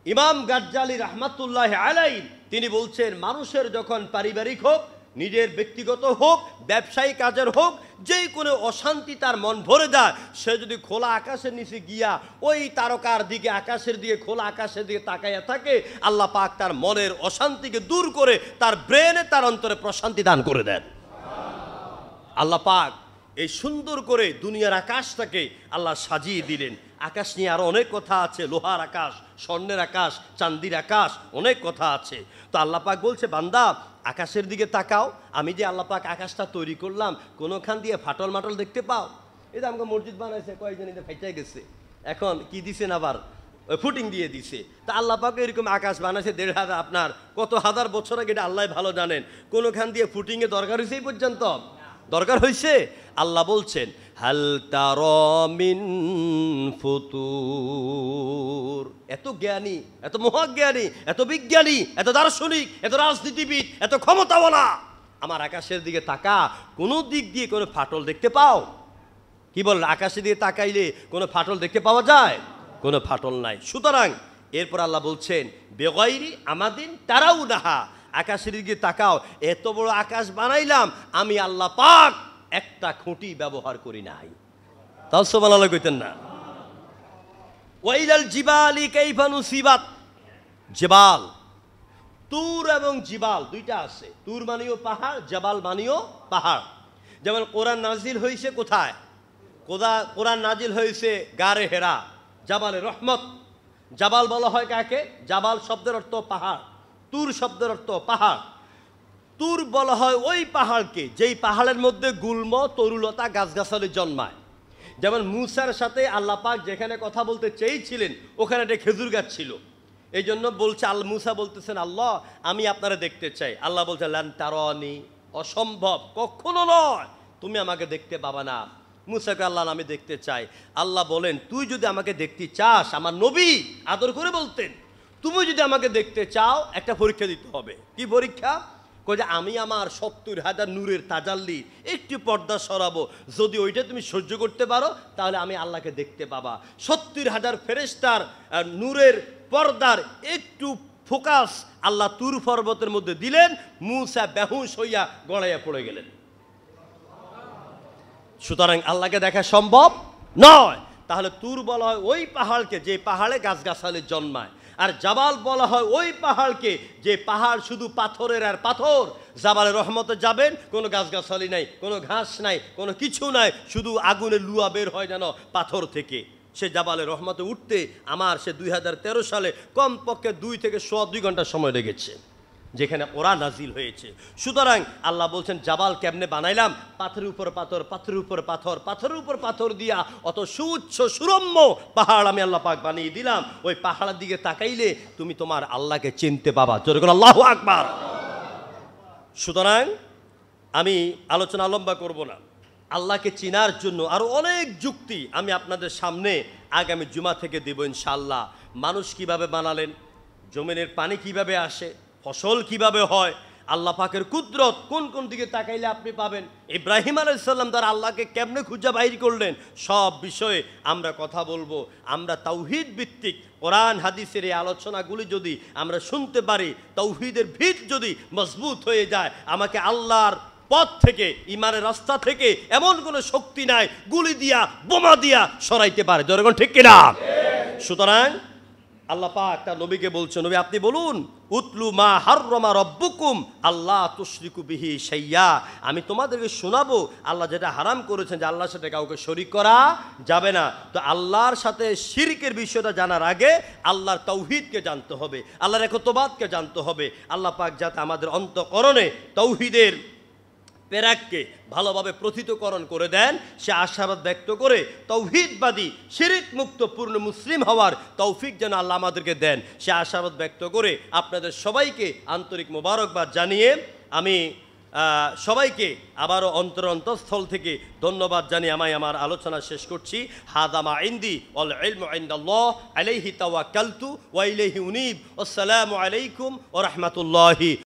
ইমাম গাজ্জালি রাহমাতুল্লাহ আলাইহি তিনি বলছেন, মানুষের যখন পারিবারিক হোক, নিজের ব্যক্তিগত হোক, ব্যবসায়ী কাজের হোক, যে কোনো অশান্তি তার মন ভরে যায়, সে যদি খোলা আকাশের নিচে গিয়া ওই তারকার দিকে, আকাশের দিকে, খোলা আকাশের দিকে তাকাইয়া থাকে, আল্লাহ পাক তার মনের অশান্তিকে দূর করে তার ব্রেনে, তার অন্তরে প্রশান্তি দান করে দেন। আল্লাহ পাক এই সুন্দর করে দুনিয়ার আকাশটাকে আল্লাহ সাজিয়ে দিলেন। আকাশ নিয়ে আরো অনেক কথা আছে, লোহার আকাশ, স্বর্ণের আকাশ, চান্দির আকাশ, অনেক কথা আছে। তো আল্লাহ পাক বলছে, বান্দা আকাশের দিকে তাকাও, আমি যে আল্লাহ পাক আকাশটা তৈরি করলাম, কোনোখান দিয়ে ফাটল মাটল দেখতে পাও? এই যে আমাকে মসজিদ বানাইছে, কয়েকজন এদের ফাইটাই গেছে, এখন কি দিছেন আবার ফুটিং দিয়ে দিছে। তা আল্লাহ পাক এরকম আকাশ বানাইছে ১,৫০০ আপনার কত হাজার বছর আগে, এটা আল্লাহ ভালো জানেন। কোনোখান দিয়ে ফুটিংয়ে দরকার হয়েছে এই পর্যন্ত? দরকার হয়েছে? আল্লাহ বলছেন, হাল তারা মিন ফুতুর। এত জ্ঞানী, এত মহাজ্ঞানী, এত বিজ্ঞানী, এত দার্শনিক, এত রাজনীতিবিদ, এত ক্ষমতাওয়ালা, আমার আকাশের দিকে তাকা, কোনো দিক দিয়ে কোনো ফাটল দেখতে পাও? কি বল, আকাশের দিকে তাকাইলে কোনো ফাটল দেখতে পাওয়া যায়? কোনো ফাটল নাই। সুতরাং এরপর আল্লাহ বলছেন বেগাইরি আমাদিন তারাও নাহা, আকাশের দিকে তাকাও, এত বড় আকাশ বানাইলাম আমি আল্লাহ পাক একটা খুঁটি ব্যবহার করি নাই। তাও সুবহানাল্লাহ কইতেন না? ওয়াইলাল জিবালি কাইফা নুসিবাত, জিবাল, তুর এবং জিবাল দুইটা আছে। তুর মানেও পাহাড়, জাবাল মানেও পাহাড়। যেমন কোরআন নাজিল হয়েছে কোথায়? কোরআন নাজিল হয়েছে গারে হেরা, জাবালে রহমত। জাবাল বলা হয় কাকে? জাবাল শব্দের অর্থ পাহাড়, তুর শব্দের অর্থ পাহাড়। তুর বলা হয় ওই পাহাড়কে যেই পাহাড়ের মধ্যে গুল্ম তরুলতা গাছগাছালি জন্মায়। যেমন মুসার সাথে আল্লাহ পাক যেখানে কথা বলতে চেয়েছিলেন ওখানে একটা খেজুর গাছ ছিল। এই জন্য বলছে মুসা বলতেছেন আল্লাহ আমি আপনারা দেখতে চাই। আল্লাহ বলছে লান তারানি, অসম্ভব, কখনো নয়, তুমি আমাকে দেখতে পাবা না। মুসাকে আল্লাহ আমি দেখতে চাই। আল্লাহ বলেন তুই যদি আমাকে দেখতে চাস, আমার নবী আদর করে বলতেন, তুমি যদি আমাকে দেখতে চাও একটা পরীক্ষা দিতে হবে। কি পরীক্ষা? কই যে আমি আমার ৭০,০০০ নূরের তাজাল্লি একটু পর্দা সরাবো, যদি ওইটা তুমি সহ্য করতে পারো তাহলে আমি আল্লাহকে দেখতে পাবা। ৭০,০০০ ফেরেশতার নূরের পর্দার একটু ফোকাস আল্লাহ তুর পর্বতের মধ্যে দিলেন, মুসা বেহুশ হইয়া গড়াইয়া পড়ে গেলেন। সুতরাং আল্লাহকে দেখা সম্ভব নয়। তাহলে তুর বলা হয় ওই পাহাড়কে যে পাহাড়ে গাছগাছালি জন্মায়, আর জাবাল বলা হয় ওই পাহাড়কে যে পাহাড় শুধু পাথরের আর পাথর। জাবালে রহমতে যাবেন, কোনো গাছগাছালি নাই, কোনো ঘাস নাই, কোনো কিছু নাই, শুধু আগুনের লুয়া বের হয় যেন পাথর থেকে। সে জাবালে রহমতে উঠতে আমার সে ২০১৩ সালে কমপক্ষে ২ থেকে ২ ঘন্টা সময় লেগেছে, যেখানে ওরা নাজিল হয়েছে। সুতরাং আল্লাহ বলছেন জাবাল কেমনে বানাইলাম? পাথরের উপর পাথর, পাথরের উপর পাথর, পাথরের উপর পাথর দিয়া অত সুউচ্চ সুরম্য পাহাড় আমি আল্লাহ পাক বানিয়ে দিলাম। ওই পাহাড়ের দিকে তাকাইলে তুমি তোমার আল্লাহকে চিনতে পাবা। জোরে করে আল্লাহু আকবার। সুতরাং আমি আলোচনা লম্বা করব না। আল্লাহকে চিনার জন্য আরও অনেক যুক্তি আমি আপনাদের সামনে আগামী জুমা থেকে দেব ইনশাআল্লাহ। মানুষ কিভাবে বানালেন, জমিনের পানি কিভাবে আসে, ফসল কিভাবে হয়, আল্লাহ পাকের কুদরত কোন কোন দিকে তাকাইলে আপনি পাবেন, ইব্রাহিম আলাইহিস সালাম তার আল্লাহকে কেমনে খুঁজে বাইর করলেন, সব বিষয়ে আমরা কথা বলবো। আমরা তাওহীদ ভিত্তিক কোরআন হাদিসের এই আলোচনাগুলি যদি আমরা শুনতে পারি, তাওহীদের ভিত যদি মজবুত হয়ে যায়, আমাকে আল্লাহর পথ থেকে, ইমানের রাস্তা থেকে এমন কোনো শক্তি নাই গুলি দিয়া বোমা দিয়া সরাইতে পারে। জনগণ ঠিক কিনা? সুতরাং আল্লাহ পাক তার নবীকে বলছে, নবী আপনি বলুন উতলু মা হাররামা রব্বুকুম আল্লাহ তুশরিকু বিহি শাইয়া, আমি তোমাদেরকে শোনাবো আল্লাহ যেটা হারাম করেছেন যে আল্লাহর সাথে কাউকে শরীক করা যাবে না। তো আল্লাহর সাথে শিরকের বিষয়টা জানার আগে আল্লাহর তাওহীদকে জানতে হবে, আল্লাহর একত্ববাদকে জানতে হবে। আল্লাহ পাক যাতে আমাদের অন্তঃকরণে তাওহীদের পেরাককে ভালোভাবে প্রথিতকরণ করে দেন সে আশাবাদ ব্যক্ত করে তাওহীদবাদী শিরক মুক্ত পূর্ণ মুসলিম হওয়ার তৌফিক যেন আল্লাহ আমাদেরকে দেন সে আশাবাদ ব্যক্ত করে আপনাদের সবাইকে আন্তরিক মোবারকবাদ জানিয়ে আমি সবাইকে আবারও অন্তরস্থল থেকে ধন্যবাদ জানিয়ে আমি আমার আলোচনা শেষ করছি। হাদামা ইনদি ওয়াল ইলমু ইনদাল্লাহ আলাইহি তাওয়াক্কালতু ওয়া ইলাইহি উনীব। আসসালামু আলাইকুম ওয়া রাহমাতুল্লাহি।